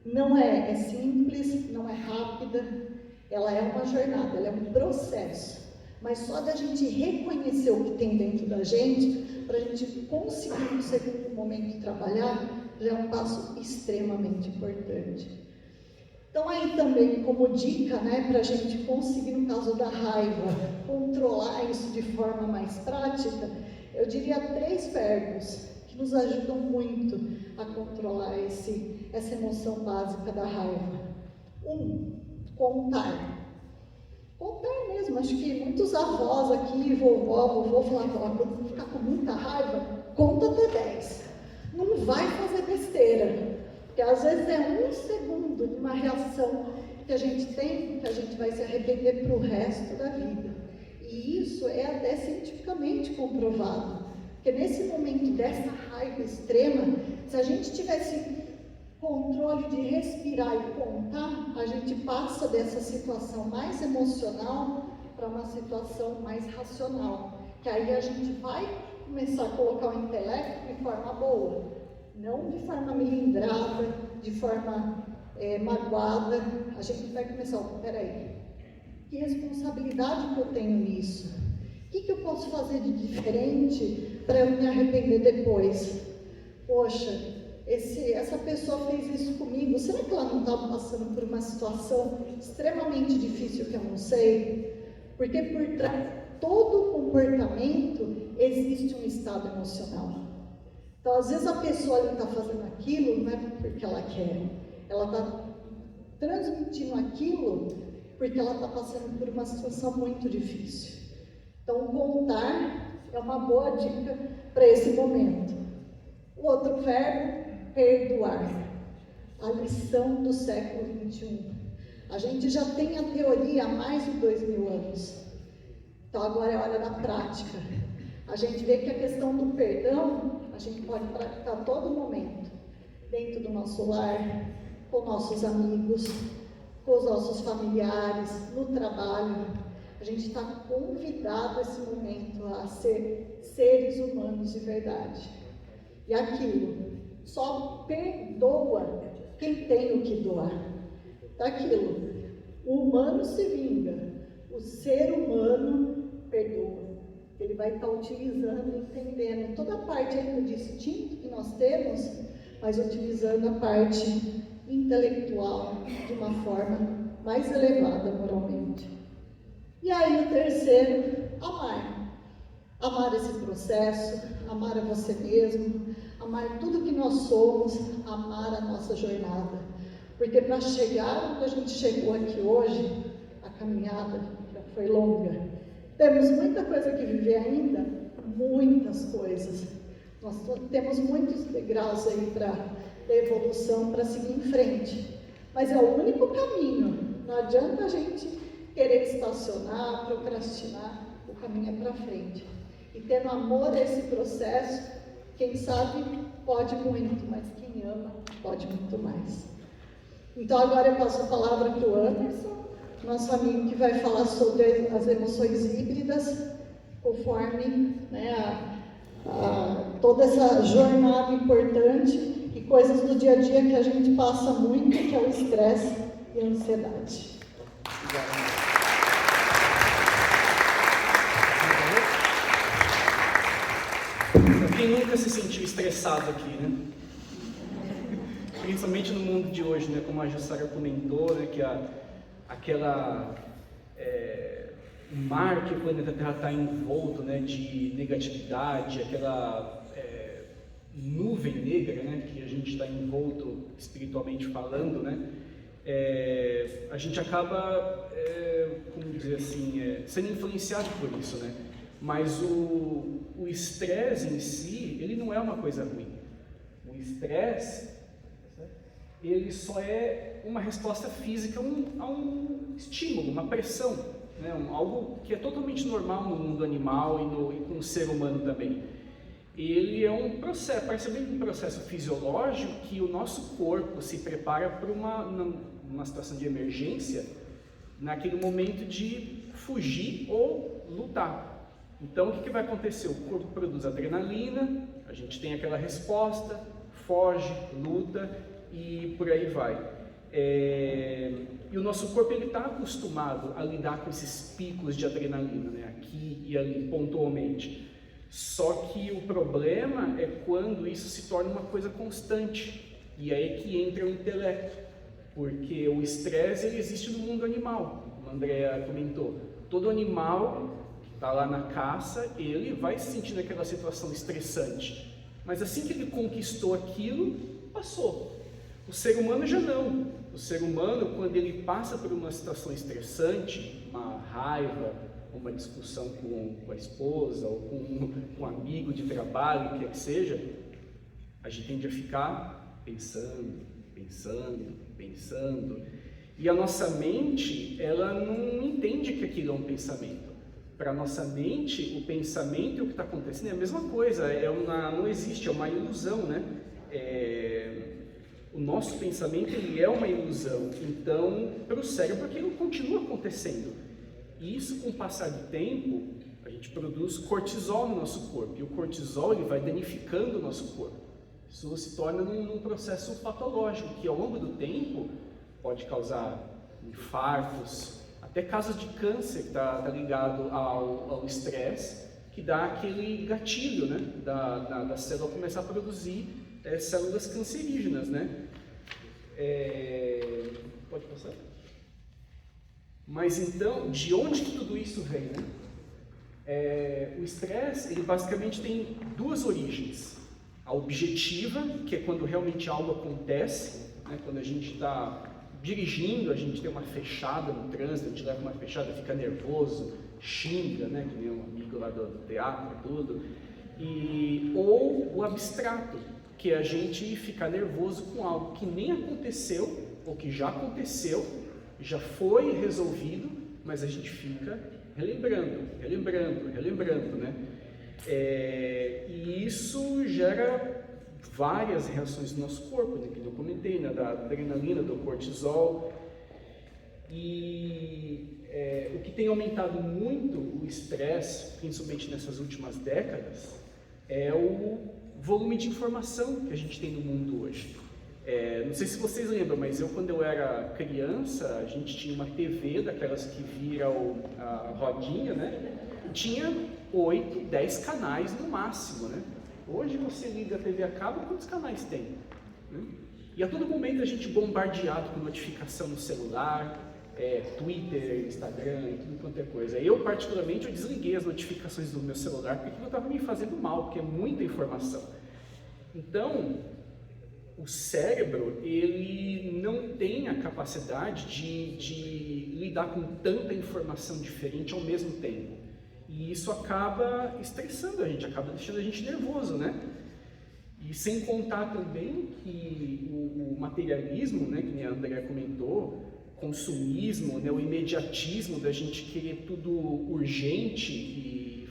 não é simples, não é rápida, ela é uma jornada, ela é um processo. Mas só da gente reconhecer o que tem dentro da gente, para a gente conseguir no segundo momento trabalhar, já é um passo extremamente importante. Então aí também, como dica, para a gente conseguir, no caso da raiva, controlar isso de forma mais prática, eu diria 3 verbos que nos ajudam muito a controlar essa emoção básica da raiva. 1, contar. Contar mesmo, acho que muitos avós aqui, vovô falavam, quando ficar com muita raiva, conta até 10. Não vai fazer besteira, porque às vezes é 1 segundo de uma reação que a gente tem, que a gente vai se arrepender para o resto da vida. E isso é até cientificamente comprovado, porque nesse momento dessa raiva extrema, se a gente tivesse controle de respirar e contar, a gente passa dessa situação mais emocional para uma situação mais racional, que aí a gente vai começar a colocar o intelecto de forma boa, não de forma melindrada, de forma magoada. A gente vai começar, peraí, que responsabilidade que eu tenho nisso? O que eu posso fazer de diferente para eu me arrepender depois? Poxa, essa pessoa fez isso comigo, será que ela não está passando por uma situação extremamente difícil que eu não sei? Porque por trás de todo comportamento existe um estado emocional. Então, às vezes a pessoa está fazendo aquilo não é porque ela quer, ela está transmitindo aquilo porque ela está passando por uma situação muito difícil. Então, contar é uma boa dica para esse momento. O outro verbo, perdoar. A lição do século XXI. A gente já tem a teoria há mais de 2000 anos. Então agora é hora da prática. A gente vê que a questão do perdão, a gente pode praticar a todo momento. Dentro do nosso lar, com nossos amigos, com os nossos familiares, no trabalho. A gente está convidado esse momento a ser seres humanos de verdade. E aquilo, só perdoa quem tem o que doar. Daquilo, o humano se vinga, o ser humano perdoa. Ele vai estar utilizando, entendendo toda a parte aí do instinto que nós temos, mas utilizando a parte intelectual de uma forma mais elevada moralmente. E aí o terceiro, amar. Amar esse processo, amar a você mesmo, amar tudo que nós somos, amar a nossa jornada. Porque para chegar onde a gente chegou aqui hoje, a caminhada já foi longa. Temos muita coisa que viver ainda, muitas coisas. Nós temos muitos degraus aí da evolução para seguir em frente. Mas é o único caminho. Não adianta a gente querer estacionar, procrastinar, o caminho é para frente. E tendo amor a esse processo, quem sabe pode muito, mas quem ama pode muito mais. Então agora eu passo a palavra para o Anderson, nosso amigo que vai falar sobre as emoções híbridas, conforme toda essa jornada importante e coisas do dia a dia que a gente passa muito, que é o estresse e a ansiedade. Quem nunca se sentiu estressado aqui, né? Principalmente no mundo de hoje, né? Como a Jussara comentou, né? Que aquela mar que o planeta Terra está envolto, né? De negatividade, aquela nuvem negra, né? Que a gente está envolto espiritualmente falando, né? A gente acaba, como dizer assim, sendo influenciado por isso, né? Mas o estresse em si, ele não é uma coisa ruim. O estresse, ele só é uma resposta física a um estímulo, uma pressão. né? Algo que é totalmente normal no mundo animal e com o ser humano também. Ele é um processo, parece bem um processo fisiológico que o nosso corpo se prepara para uma situação de emergência, naquele momento de fugir ou lutar. Então, o que vai acontecer? O corpo produz adrenalina, a gente tem aquela resposta, foge, luta e por aí vai. E o nosso corpo está acostumado a lidar com esses picos de adrenalina, né? Aqui e ali, pontualmente. Só que o problema é quando isso se torna uma coisa constante. E aí é que entra o intelecto. Porque o estresse ele existe no mundo animal, como a Andrea comentou. Todo animal que está lá na caça, ele vai se sentir naquela situação estressante. Mas assim que ele conquistou aquilo, passou. O ser humano já não. O ser humano, quando ele passa por uma situação estressante, uma raiva, uma discussão com a esposa ou com um amigo de trabalho, o que quer que seja, a gente tende a ficar pensando, e a nossa mente, ela não entende que aquilo é um pensamento. Para a nossa mente, o pensamento e o que está acontecendo é a mesma coisa, não existe, é uma ilusão, né? O nosso pensamento ele é uma ilusão, então, para o cérebro aquilo continua acontecendo. E isso, com o passar do tempo, a gente produz cortisol no nosso corpo, e o cortisol ele vai danificando o nosso corpo. Isso se torna num processo patológico, que ao longo do tempo pode causar infartos, até casos de câncer que está ligado ao estresse, que dá aquele gatilho, né, da célula começar a produzir células cancerígenas, né? Pode passar? Mas então, de onde que tudo isso vem, né? O estresse, ele basicamente tem duas origens. A objetiva, que é quando realmente algo acontece, né? Quando a gente está dirigindo, a gente tem uma fechada no trânsito, a gente leva uma fechada, fica nervoso, xinga, né? Que nem um amigo lá do teatro, tudo. Ou o abstrato, que é a gente ficar nervoso com algo que nem aconteceu, ou que já aconteceu, já foi resolvido, mas a gente fica relembrando, né? E isso gera várias reações no nosso corpo, né? Que eu comentei, né? Da adrenalina, do cortisol. E o que tem aumentado muito o estresse, principalmente nessas últimas décadas, é o volume de informação que a gente tem no mundo hoje. Não sei se vocês lembram, mas quando eu era criança, a gente tinha uma TV, daquelas que vira a rodinha, né? E tinha 8, 10 canais no máximo, né? Hoje você liga a TV a cabo, quantos canais tem? Né? E a todo momento a gente bombardeado com notificação no celular, Twitter, Instagram e tudo quanto é coisa. Eu, particularmente, eu desliguei as notificações do meu celular porque aquilo estava me fazendo mal, porque é muita informação. Então, o cérebro, ele não tem a capacidade de lidar com tanta informação diferente ao mesmo tempo. E isso acaba estressando a gente, acaba deixando a gente nervoso, né? E sem contar também que o materialismo, né, que a Andrea comentou, consumismo, né, o imediatismo da gente querer tudo urgente e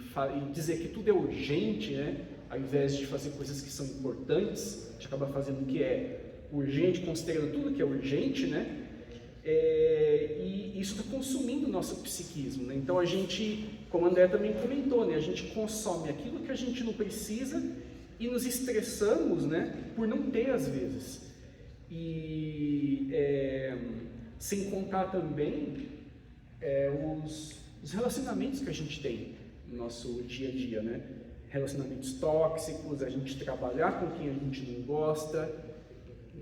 dizer que tudo é urgente, né, ao invés de fazer coisas que são importantes, a gente acaba fazendo o que é urgente, considerando tudo que é urgente, né? E isso está consumindo o nosso psiquismo, né? Então a gente, como a André também comentou, né, a gente consome aquilo que a gente não precisa e nos estressamos, né, por não ter às vezes. E sem contar também os relacionamentos que a gente tem no nosso dia a dia, né? Relacionamentos tóxicos, a gente trabalhar com quem a gente não gosta.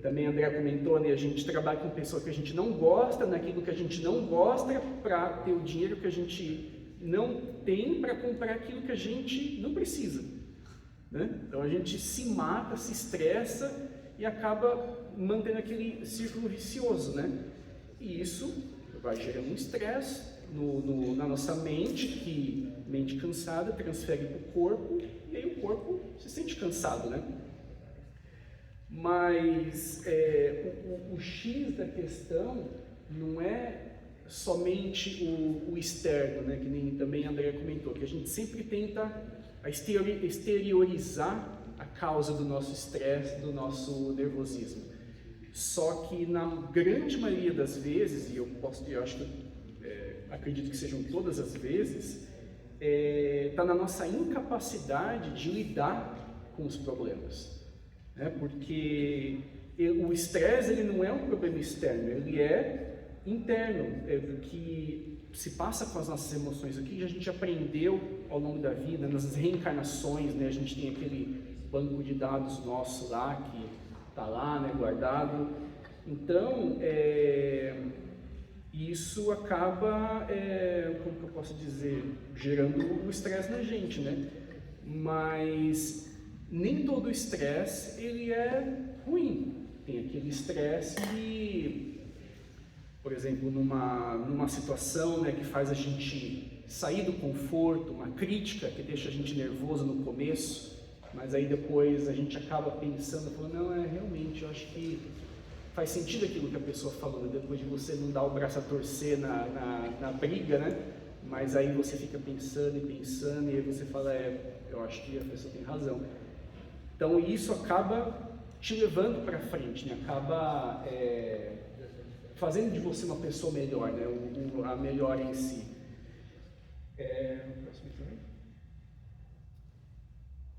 Também a Andrea comentou, né? A gente trabalha com pessoas que a gente não gosta, naquilo que a gente não gosta, para ter o dinheiro que a gente não tem para comprar aquilo que a gente não precisa, né? Então a gente se mata, se estressa e acaba mantendo aquele círculo vicioso, né? E isso vai gerando um estresse na nossa mente, que mente cansada transfere para o corpo, e aí o corpo se sente cansado, né? Mas o X da questão não é somente o externo, né? Que nem também a Andrea comentou, que a gente sempre tenta exteriorizar a causa do nosso estresse, do nosso nervosismo. Só que na grande maioria das vezes, e eu acho que acredito que sejam todas as vezes, está na nossa incapacidade de lidar com os problemas, né? Porque o estresse ele não é um problema externo, ele é interno, o que se passa com as nossas emoções, o que a gente aprendeu ao longo da vida, nas reencarnações, né? A gente tem aquele banco de dados nosso lá, que está lá, né, guardado. Então, isso acaba, como que eu posso dizer, gerando o estresse na gente, né? Mas nem todo estresse ele é ruim. Tem aquele estresse que, por exemplo, numa situação, né, que faz a gente sair do conforto, uma crítica que deixa a gente nervoso no começo, mas aí depois a gente acaba pensando, falando, não, realmente, eu acho que faz sentido aquilo que a pessoa falou, né? Depois de você não dar o braço a torcer na briga, né? Mas aí você fica pensando, e aí você fala, eu acho que a pessoa tem razão. Então isso acaba te levando para frente, né? Acaba fazendo de você uma pessoa melhor, né? A melhor em si.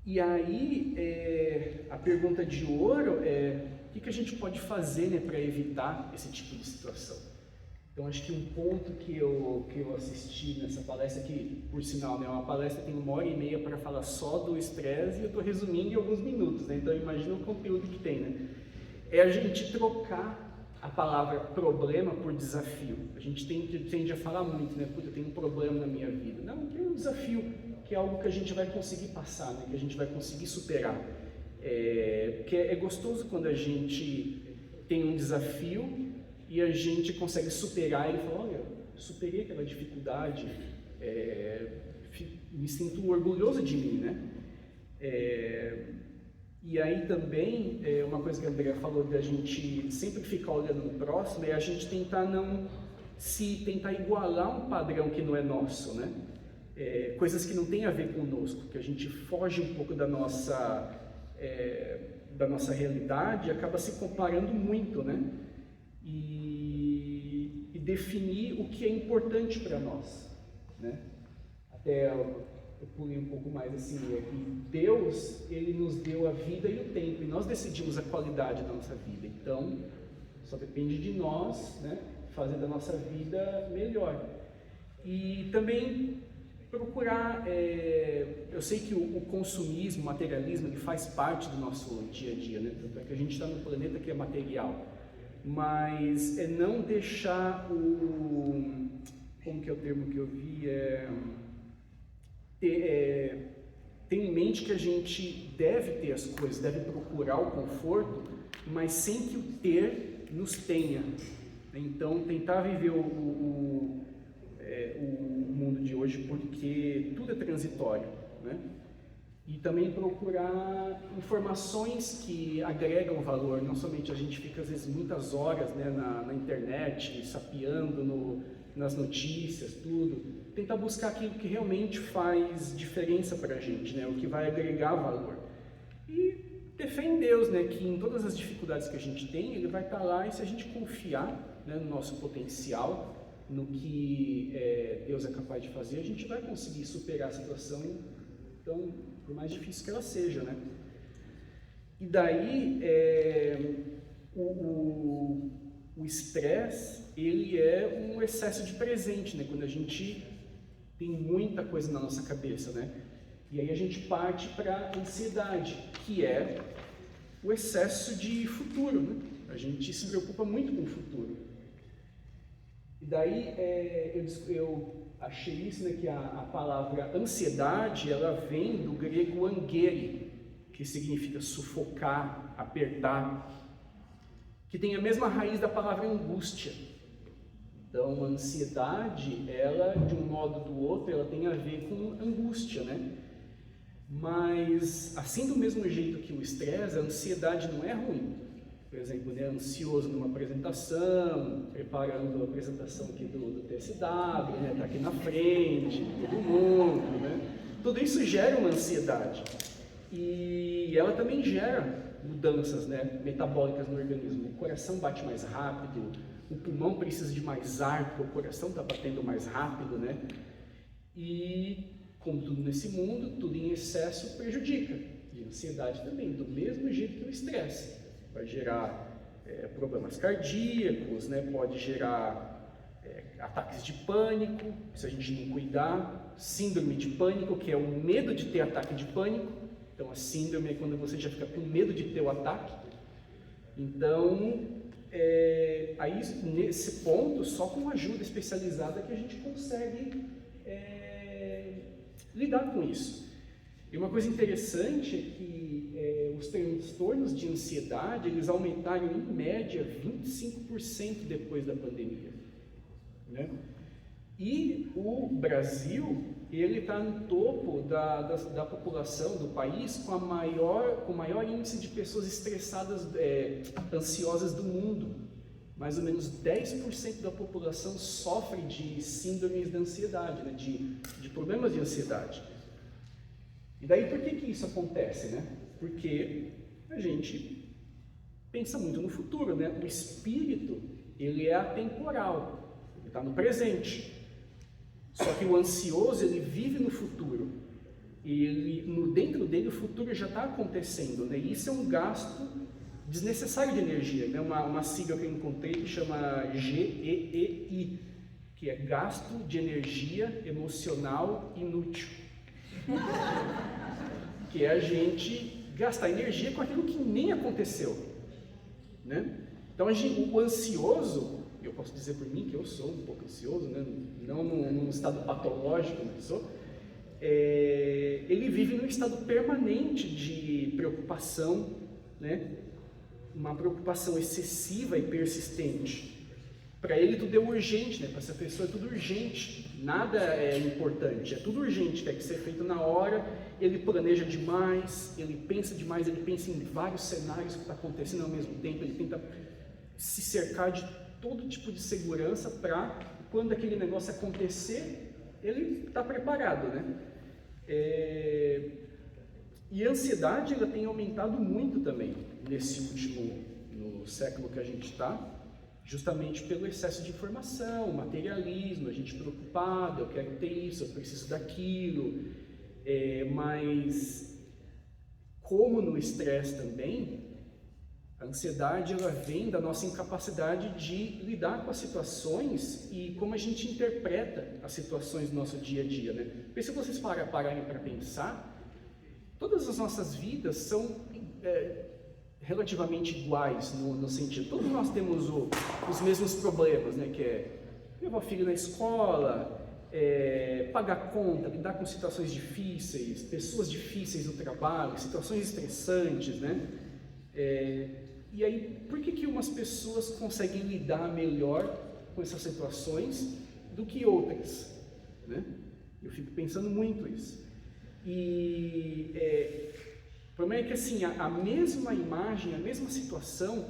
E aí, a pergunta de ouro é, o que a gente pode fazer, né, para evitar esse tipo de situação? Então, acho que um ponto que eu assisti nessa palestra, que, por sinal, né, uma palestra tem 1h30 para falar só do estresse, e eu estou resumindo em alguns minutos, né? Então, imagina o conteúdo que tem, né? É a gente trocar a palavra problema por desafio. A gente tende a falar muito, né? Puta, eu tenho um problema na minha vida. Não, que é um desafio, que é algo que a gente vai conseguir passar, né? Que a gente vai conseguir superar. Porque é gostoso quando a gente tem um desafio e a gente consegue superar e falar, olha, superei aquela dificuldade, me sinto orgulhoso de mim, né? E aí também, uma coisa que a Andrea falou da gente sempre ficar olhando no próximo, é a gente tentar tentar igualar um padrão que não é nosso, né? Coisas que não tem a ver conosco, que a gente foge um pouco da nossa realidade e acaba se comparando muito, né? E definir o que é importante para nós, né? Até eu pulei um pouco mais assim, que Deus, Ele nos deu a vida e o tempo, e nós decidimos a qualidade da nossa vida. Então, só depende de nós, né, fazer da nossa vida melhor. E também procurar, eu sei que o consumismo, o materialismo, ele faz parte do nosso dia a dia, né? Tanto é que a gente está num planeta que é material, mas não deixar como que é o termo que eu vi, ter em mente que a gente deve ter as coisas, deve procurar o conforto, mas sem que o ter nos tenha. Então, tentar viver o mundo de hoje, porque tudo é transitório, né? E também procurar informações que agregam valor, não somente a gente fica às vezes muitas horas, né, na internet, sapeando nas notícias, tudo. Tentar buscar aquilo que realmente faz diferença para a gente, né? O que vai agregar valor. E ter fé em Deus, né? Que em todas as dificuldades que a gente tem, Ele vai estar lá, e se a gente confiar, né, no nosso potencial, no que Deus é capaz de fazer, a gente vai conseguir superar a situação, então, por mais difícil que ela seja, né? E daí, o estresse, ele é um excesso de presente, né? Quando a gente tem muita coisa na nossa cabeça, né? E aí a gente parte para a ansiedade, que é o excesso de futuro, né? A gente se preocupa muito com o futuro. E daí eu achei isso, né, que a palavra ansiedade, ela vem do grego angere, que significa sufocar, apertar, que tem a mesma raiz da palavra angústia. Então, a ansiedade, ela, de um modo ou do outro, ela tem a ver com angústia, né? Mas, assim do mesmo jeito que o estresse, a ansiedade não é ruim. por exemplo, né, ansioso numa apresentação, preparando a apresentação aqui do TSW, né, tá aqui na frente, todo mundo, né? Tudo isso gera uma ansiedade e ela também gera mudanças, né, metabólicas no organismo. O coração bate mais rápido, o pulmão precisa de mais ar, porque o coração está batendo mais rápido, né? E como tudo nesse mundo, tudo em excesso prejudica. E a ansiedade também, do mesmo jeito que o estresse. Vai gerar problemas cardíacos, né? Pode gerar ataques de pânico, se a gente não cuidar, síndrome de pânico, que é o medo de ter ataque de pânico. Então a síndrome é quando você já fica com medo de ter o ataque. Então, aí nesse ponto, só com ajuda especializada que a gente consegue lidar com isso. E uma coisa interessante é que os transtornos de ansiedade, eles aumentaram em média 25% depois da pandemia, né? E o Brasil, ele está no topo da população do país com o maior índice de pessoas estressadas, ansiosas do mundo. Mais ou menos 10% da população sofre de síndromes da ansiedade, né? de problemas de ansiedade. E daí por que isso acontece, né? Porque a gente pensa muito no futuro, né? O espírito, ele é atemporal, ele está no presente. Só que o ansioso, ele vive no futuro. E dentro dele o futuro já está acontecendo, né? E isso é um gasto desnecessário de energia, né? Uma sigla que eu encontrei que chama GEEI, que é gasto de energia emocional inútil. Que é a gente gastar energia com aquilo que nem aconteceu, né? Então o ansioso, eu posso dizer por mim que eu sou um pouco ansioso, né? Não num estado patológico, mas sou. Ele vive num estado permanente de preocupação, né? Uma preocupação excessiva e persistente. Para ele tudo é urgente, né? Para essa pessoa é tudo urgente, nada é importante, é tudo urgente, tem que ser feito na hora. Ele planeja demais, ele pensa em vários cenários que está acontecendo ao mesmo tempo, ele tenta se cercar de todo tipo de segurança para, quando aquele negócio acontecer, ele está preparado, né? E a ansiedade, ela tem aumentado muito também no século que a gente está, justamente pelo excesso de informação, materialismo, a gente preocupado, eu quero ter isso, eu preciso daquilo, mas como no estresse também, a ansiedade, ela vem da nossa incapacidade de lidar com as situações e como a gente interpreta as situações do nosso dia a dia, né? Porque se vocês pararem para pensar, todas as nossas vidas são relativamente iguais no sentido, todos nós temos os mesmos problemas, né? Que é levar o filho na escola, pagar conta, lidar com situações difíceis, pessoas difíceis no trabalho, situações estressantes, né? E aí, por que umas pessoas conseguem lidar melhor com essas situações do que outras, né? Eu fico pensando muito isso. E o problema é que assim, a mesma imagem, a mesma situação,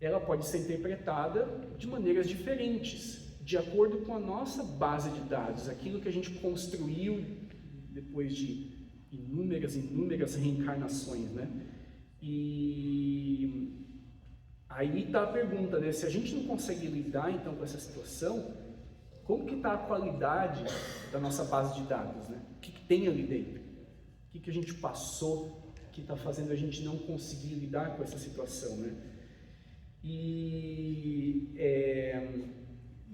ela pode ser interpretada de maneiras diferentes, de acordo com a nossa base de dados, aquilo que a gente construiu depois de inúmeras reencarnações, né? E aí está a pergunta, né? Se a gente não consegue lidar então com essa situação, como que está a qualidade da nossa base de dados, né? O que tem ali dentro? O que a gente passou que está fazendo a gente não conseguir lidar com essa situação, né? E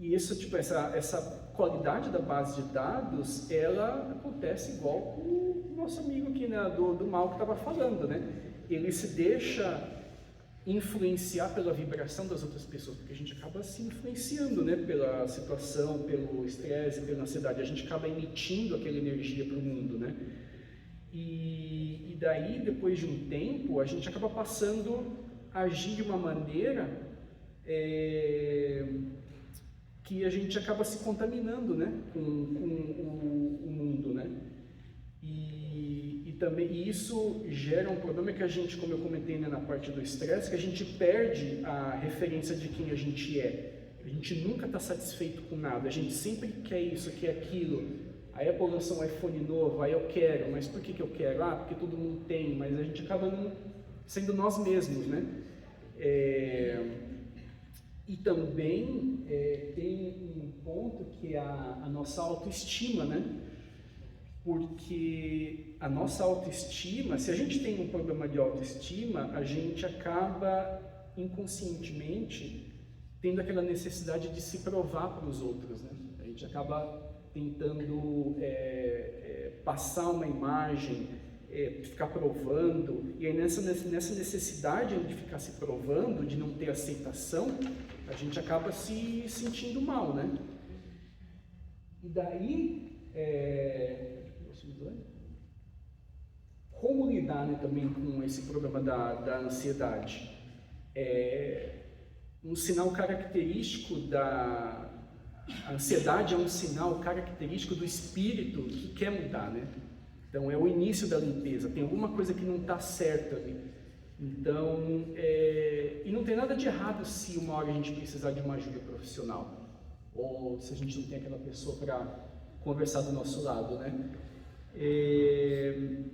isso, tipo, essa qualidade da base de dados, ela acontece igual com o nosso amigo aqui, né, do Mal que estava falando, né? Ele se deixa influenciar pela vibração das outras pessoas, porque a gente acaba se influenciando, né, pela situação, pelo estresse, pela ansiedade, a gente acaba emitindo aquela energia para o mundo, né? E daí, depois de um tempo, a gente acaba passando a agir de uma maneira que a gente acaba se contaminando, né, com o mundo, né? E e isso gera um problema que a gente, como eu comentei, né, na parte do estresse, que a gente perde a referência de quem a gente é. A gente nunca está satisfeito com nada, a gente sempre quer isso, quer aquilo. A Apple lançou um iPhone novo, aí eu quero, mas por que eu quero? Ah, porque todo mundo tem, mas a gente acaba não sendo nós mesmos, né? E também tem um ponto que é a nossa autoestima, né? Porque a nossa autoestima, se a gente tem um problema de autoestima, a gente acaba inconscientemente tendo aquela necessidade de se provar para os outros, né? A gente acaba tentando passar uma imagem, ficar provando, e aí nessa necessidade de ficar se provando, de não ter aceitação, a gente acaba se sentindo mal, né? E daí, como lidar, né, também com esse problema da ansiedade? Um sinal característico a ansiedade é um sinal característico do espírito que quer mudar, né? Então é o início da limpeza, tem alguma coisa que não está certa ali. Então, e não tem nada de errado se uma hora a gente precisar de uma ajuda profissional, ou se a gente não tem aquela pessoa para conversar do nosso lado, né? E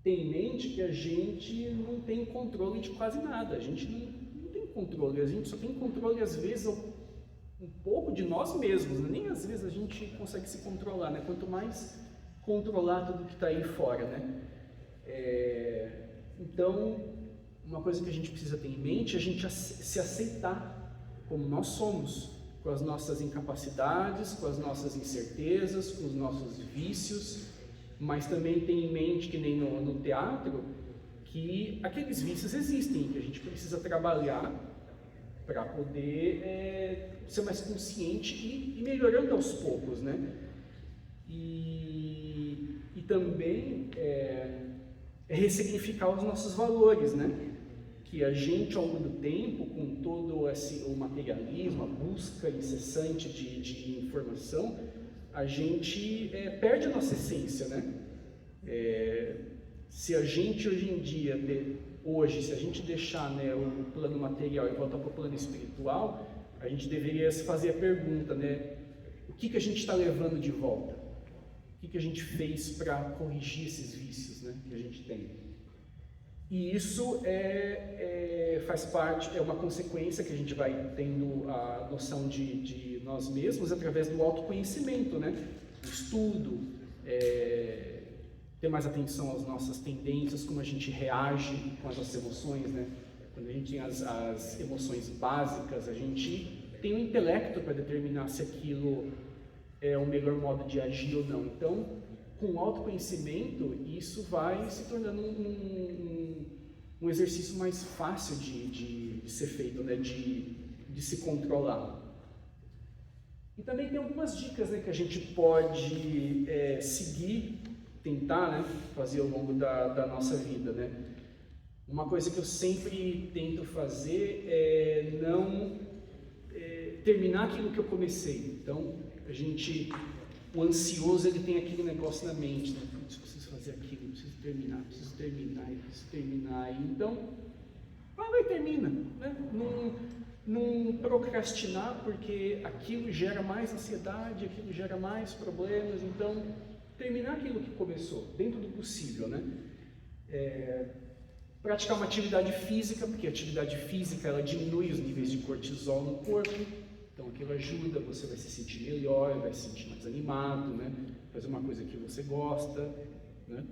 tem em mente que a gente não tem controle de quase nada, a gente não tem controle, a gente só tem controle às vezes um pouco de nós mesmos, né? Nem às vezes a gente consegue se controlar, né? Quanto mais controlar tudo que está aí fora, né? Então, uma coisa que a gente precisa ter em mente é a gente se aceitar como nós somos, com as nossas incapacidades, com as nossas incertezas, com os nossos vícios, mas também tem em mente, que nem no teatro, que aqueles vícios existem, que a gente precisa trabalhar para poder ser mais consciente e melhorando aos poucos, né? E também ressignificar os nossos valores, né? Que a gente, ao longo do tempo, com todo o materialismo, a busca incessante de informação, a gente perde a nossa essência, né? Se a gente hoje em dia, se a gente deixar, né, o plano material e voltar para o plano espiritual, a gente deveria se fazer a pergunta, né? O que a gente está levando de volta? O que a gente fez para corrigir esses vícios, né, que a gente tem? E isso faz parte, é uma consequência que a gente vai tendo a noção de nós mesmos através do autoconhecimento, né? O estudo, ter mais atenção às nossas tendências, como a gente reage com as nossas emoções, né? Quando a gente tem as emoções básicas, a gente tem o intelecto para determinar se aquilo é o melhor modo de agir ou não. Então, com o autoconhecimento, isso vai se tornando um exercício mais fácil de ser feito, né? De se controlar. E também tem algumas dicas, né, que a gente pode seguir, tentar, né, fazer ao longo da nossa vida, né? Uma coisa que eu sempre tento fazer é não terminar aquilo que eu comecei. Então, o ansioso, ele tem aquele negócio na mente, né? Preciso fazer aquilo, preciso terminar. Então, vai e termina, né? Não procrastinar, porque aquilo gera mais ansiedade, aquilo gera mais problemas. Então, terminar aquilo que começou, dentro do possível, né? Praticar uma atividade física, porque a atividade física, ela diminui os níveis de cortisol no corpo. Então aquilo ajuda, você vai se sentir melhor, vai se sentir mais animado, né? Fazer uma coisa que você gosta, né?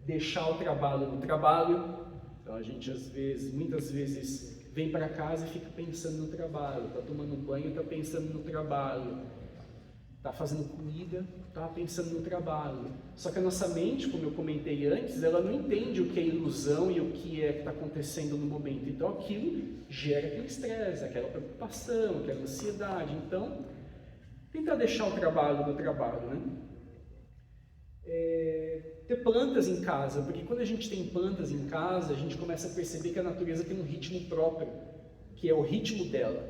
Deixar o trabalho no trabalho. Então a gente muitas vezes vem para casa e fica pensando no trabalho, está tomando banho, está pensando no trabalho, está fazendo comida, está pensando no trabalho. Só que a nossa mente, como eu comentei antes, ela não entende o que é ilusão e o que está acontecendo no momento. Então aquilo gera aquele estresse, aquela preocupação, aquela ansiedade. Então, tentar deixar o trabalho no trabalho, né? Ter plantas em casa, porque quando a gente tem plantas em casa, a gente começa a perceber que a natureza tem um ritmo próprio, que é o ritmo dela.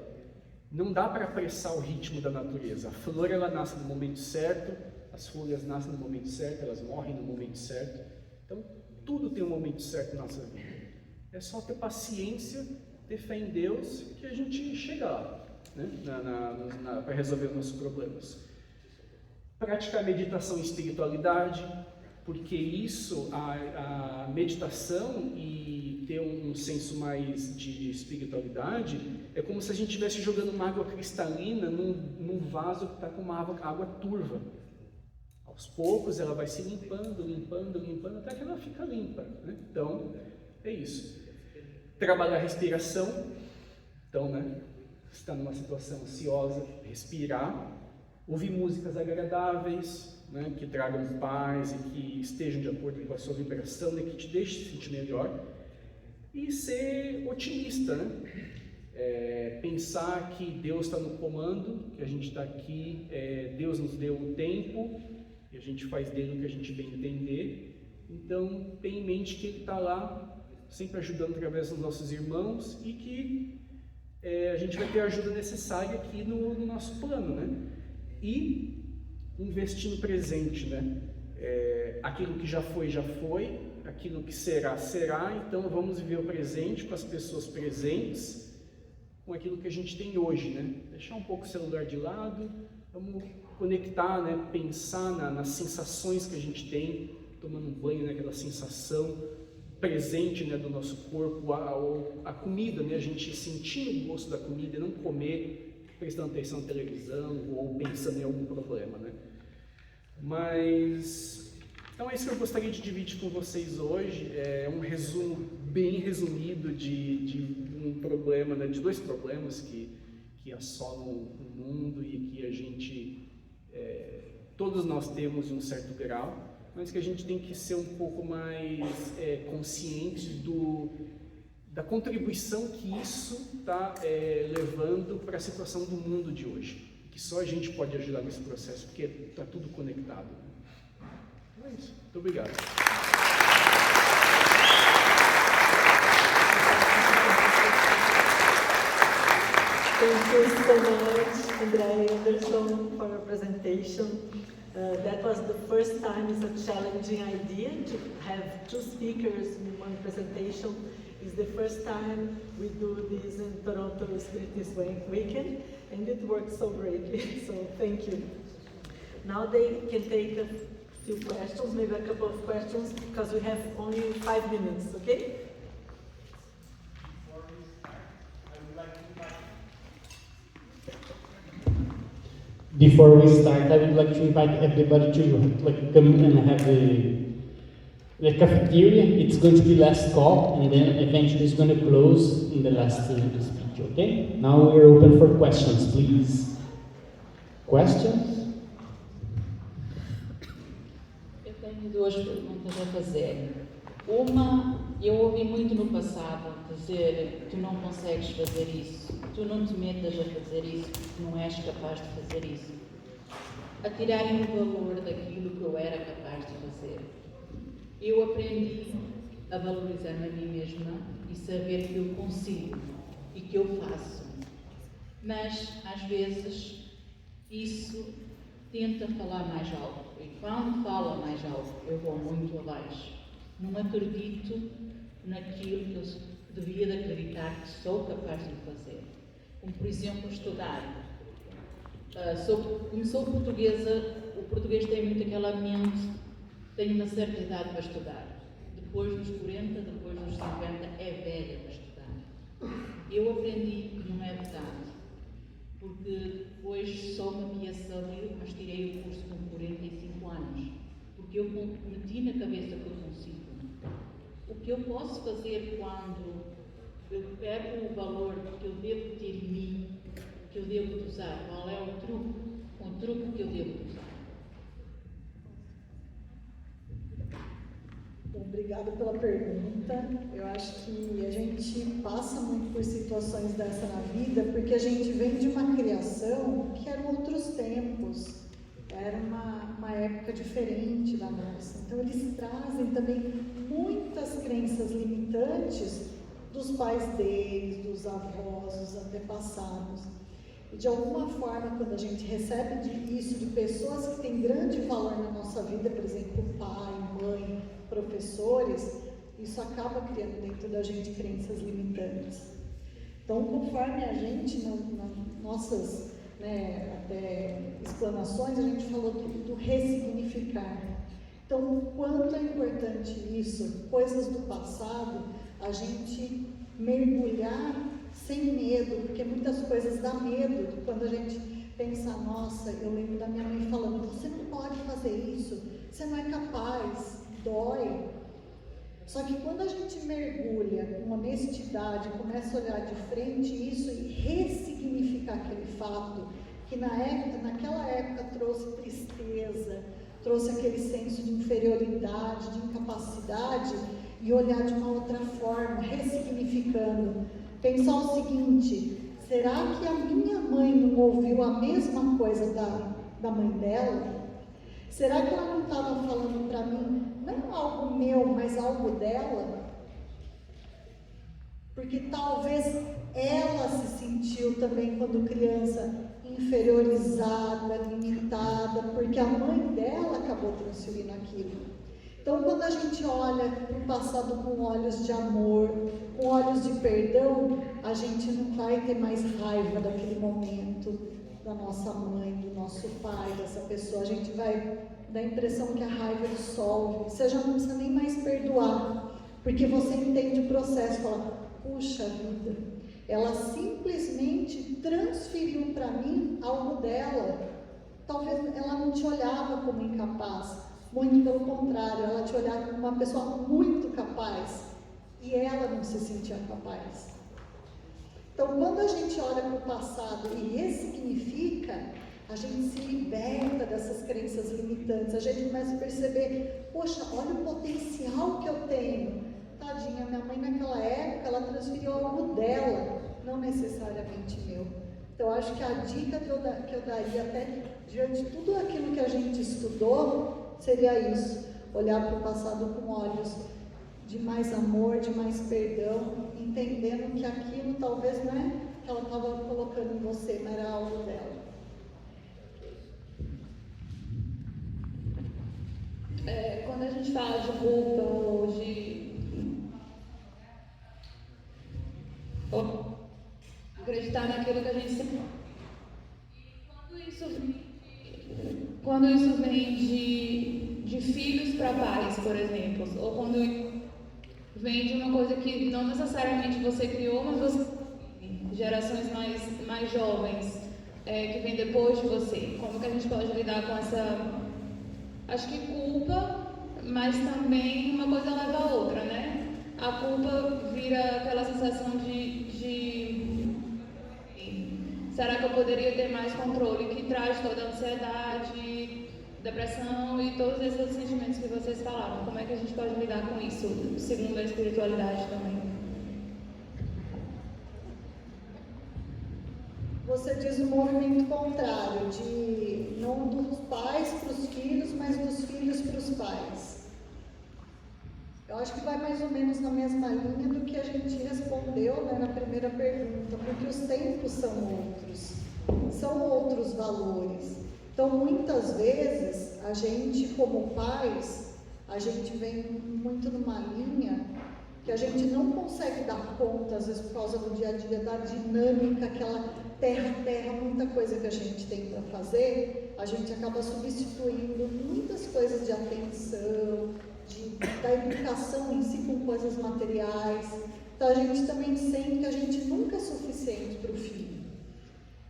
não dá para apressar o ritmo da natureza. A flor, ela nasce no momento certo, as folhas nascem no momento certo, elas morrem no momento certo. Então, tudo tem um momento certo na nossa vida. É só ter paciência, ter fé em Deus, que a gente chega lá, né? Para resolver os nossos problemas. Praticar meditação e espiritualidade, porque isso, a meditação e ter um senso mais de espiritualidade, é como se a gente estivesse jogando uma água cristalina num vaso que está com uma água turva. Aos poucos ela vai se limpando, até que ela fica limpa, né? Então, é isso. Trabalhar a respiração. Então, né, se está numa situação ansiosa, respirar. Ouvir músicas agradáveis, né, que tragam paz e que estejam de acordo com a sua vibração e que te deixem se sentir melhor. E ser otimista, né? Pensar que Deus está no comando, que a gente está aqui, Deus nos deu o tempo e a gente faz dele o que a gente bem entender. Então, tenha em mente que Ele está lá, sempre ajudando através dos nossos irmãos e que a gente vai ter a ajuda necessária aqui no nosso plano, né? E investir no presente, né? Aquilo que já foi, aquilo que será, então vamos viver o presente com as pessoas presentes, com aquilo que a gente tem hoje, né? Deixar um pouco o celular de lado, vamos conectar, né? Pensar nas sensações que a gente tem, tomando um banho, né? Aquela sensação presente, né? Do nosso corpo, a comida, né? A gente sentir o gosto da comida, não comer prestando atenção na televisão ou pensando em algum problema, né? Mas, então é isso que eu gostaria de dividir com vocês hoje. É um resumo bem resumido de um problema, né? De dois problemas que assolam o mundo e que a gente, todos nós temos em um certo grau, mas que a gente tem que ser um pouco mais consciente da contribuição que isso está levando para a situação do mundo de hoje, que só a gente pode ajudar nesse processo, porque está tudo conectado. Então é isso. Muito obrigado. Thank you so much, Andrea Anderson, for your presentation. That was the first time. It's a challenging idea to have two speakers in one presentation. It's the first time we do this in Toronto Spiritist Weekend, and it worked so greatly, so thank you. Now they can take a few questions, maybe a couple of questions, because we have only 5 minutes, okay? Before we start, I would like to invite everybody to come and have the cafeteria. It's going to be last call, and then eventually it's going to close in the last speech, okay? Now we're open for questions, please. Questions? Eu tenho duas perguntas a fazer. Uma, eu ouvi muito no passado dizer: tu não consegues fazer isso, tu não te metas a fazer isso, porque não és capaz de fazer isso. A tirarem o valor daquilo que eu era capaz de fazer. Eu aprendi a valorizar-me a mim mesma e saber que eu consigo e que eu faço. Mas, às vezes, isso tenta falar mais alto. E quando fala mais alto, eu vou muito abaixo. Não acredito naquilo que eu devia de acreditar que sou capaz de fazer. Como, por exemplo, estudar. Como sou portuguesa, o português tem muito aquela mente: tenho uma certa idade para estudar. Depois dos 40, depois dos 50, é velha para estudar. Eu aprendi que não é verdade, porque depois só me havia sabido, mas tirei o curso com 45 anos, porque eu meti na cabeça que eu consigo. O que eu posso fazer quando eu pego o valor que eu devo ter em mim, que eu devo usar? Qual é o truque que eu devo usar? Obrigada pela pergunta. Eu acho que a gente passa muito por situações dessa na vida porque a gente vem de uma criação que eram outros tempos, era uma época diferente da nossa. Então eles trazem também muitas crenças limitantes dos pais deles, dos avós, dos antepassados. E de alguma forma, quando a gente recebe isso de pessoas que têm grande valor na nossa vida, por exemplo, pai, mãe, professores, isso acaba criando dentro da gente crenças limitantes. Então, conforme a gente, nas nossas até explanações, a gente falou do ressignificar. Então, o quanto é importante isso, coisas do passado, a gente mergulhar sem medo, porque muitas coisas dá medo quando a gente pensa, nossa, eu lembro da minha mãe falando, você não pode fazer isso, você não é capaz, dói. Só que quando a gente mergulha com honestidade, começa a olhar de frente isso e ressignificar aquele fato, que naquela época trouxe tristeza, trouxe aquele senso de inferioridade, de incapacidade, e olhar de uma outra forma, ressignificando. Pensar o seguinte, será que a minha mãe não ouviu a mesma coisa da mãe dela? Será que ela não estava falando para mim, não algo meu, mas algo dela? Porque talvez ela se sentiu também, quando criança, inferiorizada, limitada, porque a mãe dela acabou transferindo aquilo. Então, quando a gente olha para o passado com olhos de amor, com olhos de perdão, a gente não vai ter mais raiva daquele momento, da nossa mãe, do nosso pai, dessa pessoa. A gente vai dar a impressão que a raiva dissolve. Você já não precisa nem mais perdoar, porque você entende o processo, fala, puxa vida, ela simplesmente transferiu para mim algo dela. Talvez ela não te olhava como incapaz, muito pelo contrário, ela te olhava como uma pessoa muito capaz, e ela não se sentia capaz. Então, quando a gente olha para o passado e ressignifica, a gente se liberta dessas crenças limitantes, a gente começa a perceber, poxa, olha o potencial que eu tenho. Tadinha, minha mãe naquela época, ela transferiu algo dela, não necessariamente meu. Então, acho que a dica que eu daria, até diante de tudo aquilo que a gente estudou, seria isso, olhar para o passado com olhos de mais amor, de mais perdão, entendendo que aquilo talvez não é que ela estava colocando em você, mas era algo dela. Quando a gente fala de culpa ou de acreditar naquilo que a gente sempre... Quando isso vem de filhos para pais, por exemplo, ou quando vem de uma coisa que não necessariamente você criou, mas você, gerações mais jovens, que vem depois de você, como que a gente pode lidar com essa, acho que culpa, mas também uma coisa leva a outra, né? A culpa vira aquela sensação de será que eu poderia ter mais controle, que traz toda a ansiedade, depressão e todos esses sentimentos que vocês falaram. Como é que a gente pode lidar com isso, segundo a espiritualidade também? Você diz o movimento contrário, de não dos pais para os filhos, mas dos filhos para os pais. Eu acho que vai mais ou menos na mesma linha do que a gente respondeu, né, na primeira pergunta, porque os tempos são outros valores. Então, muitas vezes, a gente, como pais, a gente vem muito numa linha que a gente não consegue dar conta, às vezes por causa do dia a dia, da dinâmica, aquela terra, muita coisa que a gente tem para fazer, a gente acaba substituindo muitas coisas de atenção, da educação em si com coisas materiais. Então a gente também sente que a gente nunca é suficiente para o filho.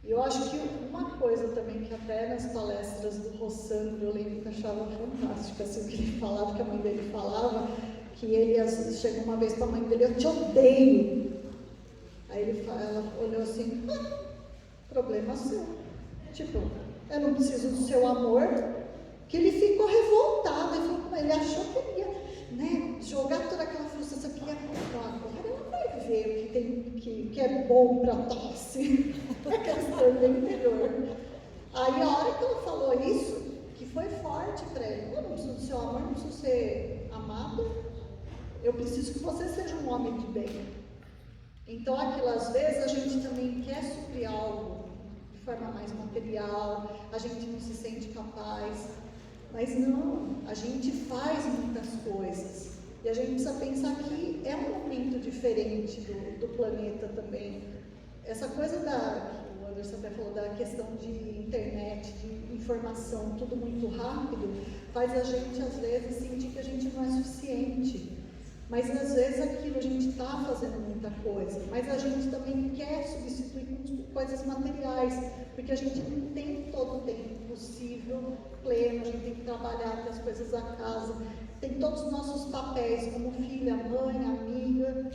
E eu acho que uma coisa também que até nas palestras do Rossandro, eu lembro que eu achava fantástico assim, o que ele falava, que a mãe dele falava, que ele chega uma vez para a mãe dele, eu te odeio. Aí ela olhou assim, problema seu. Tipo, eu não preciso do seu amor. Que ele ficou revoltado, ele achou que ele ia, né, jogar toda aquela frustração que ia agora ela vai ver o que é bom para tosse, aquela história interior. Aí a hora que ela falou isso, que foi forte para ele, eu não preciso do seu amor, não preciso ser amado, eu preciso que você seja um homem de bem. Então aquilo, às vezes, a gente também quer suprir algo forma mais material, a gente não se sente capaz. Mas não, a gente faz muitas coisas. E a gente precisa pensar que é um momento diferente do planeta também. Essa coisa que o Anderson até falou da questão de internet, de informação, tudo muito rápido, faz a gente às vezes sentir que a gente não é suficiente. Mas às vezes aquilo a gente está fazendo muita coisa, mas a gente também quer substituir com coisas materiais, porque a gente não tem todo o tempo possível, pleno, a gente tem que trabalhar, ter as coisas da casa, tem todos os nossos papéis como filha, mãe, amiga,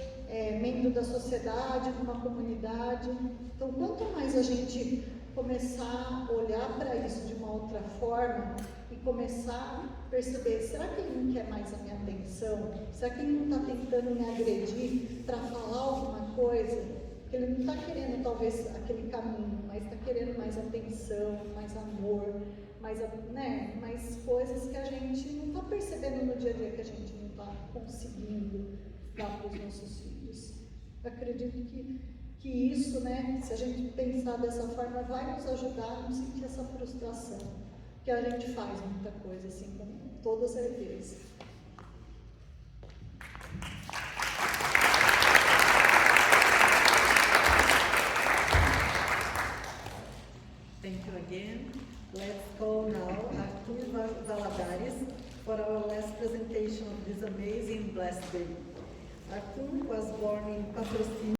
membro da sociedade, de uma comunidade. Então, quanto mais a gente começar a olhar para isso de uma outra forma e começar a perceber, será que ele não quer mais a minha atenção? Será que ele não está tentando me agredir para falar alguma coisa? Porque ele não está querendo talvez aquele caminho, mas está querendo mais atenção, mais amor, mais coisas que a gente não está percebendo no dia a dia, que a gente não está conseguindo dar para os nossos filhos. Eu acredito que isso, né, se a gente pensar dessa forma, vai nos ajudar a não sentir essa frustração, que a gente faz muita coisa, assim, com toda certeza. Thank you again. Let's call now Arthur Valadares for our last presentation of this amazing blessed day. Arthur was born in Patrocínio,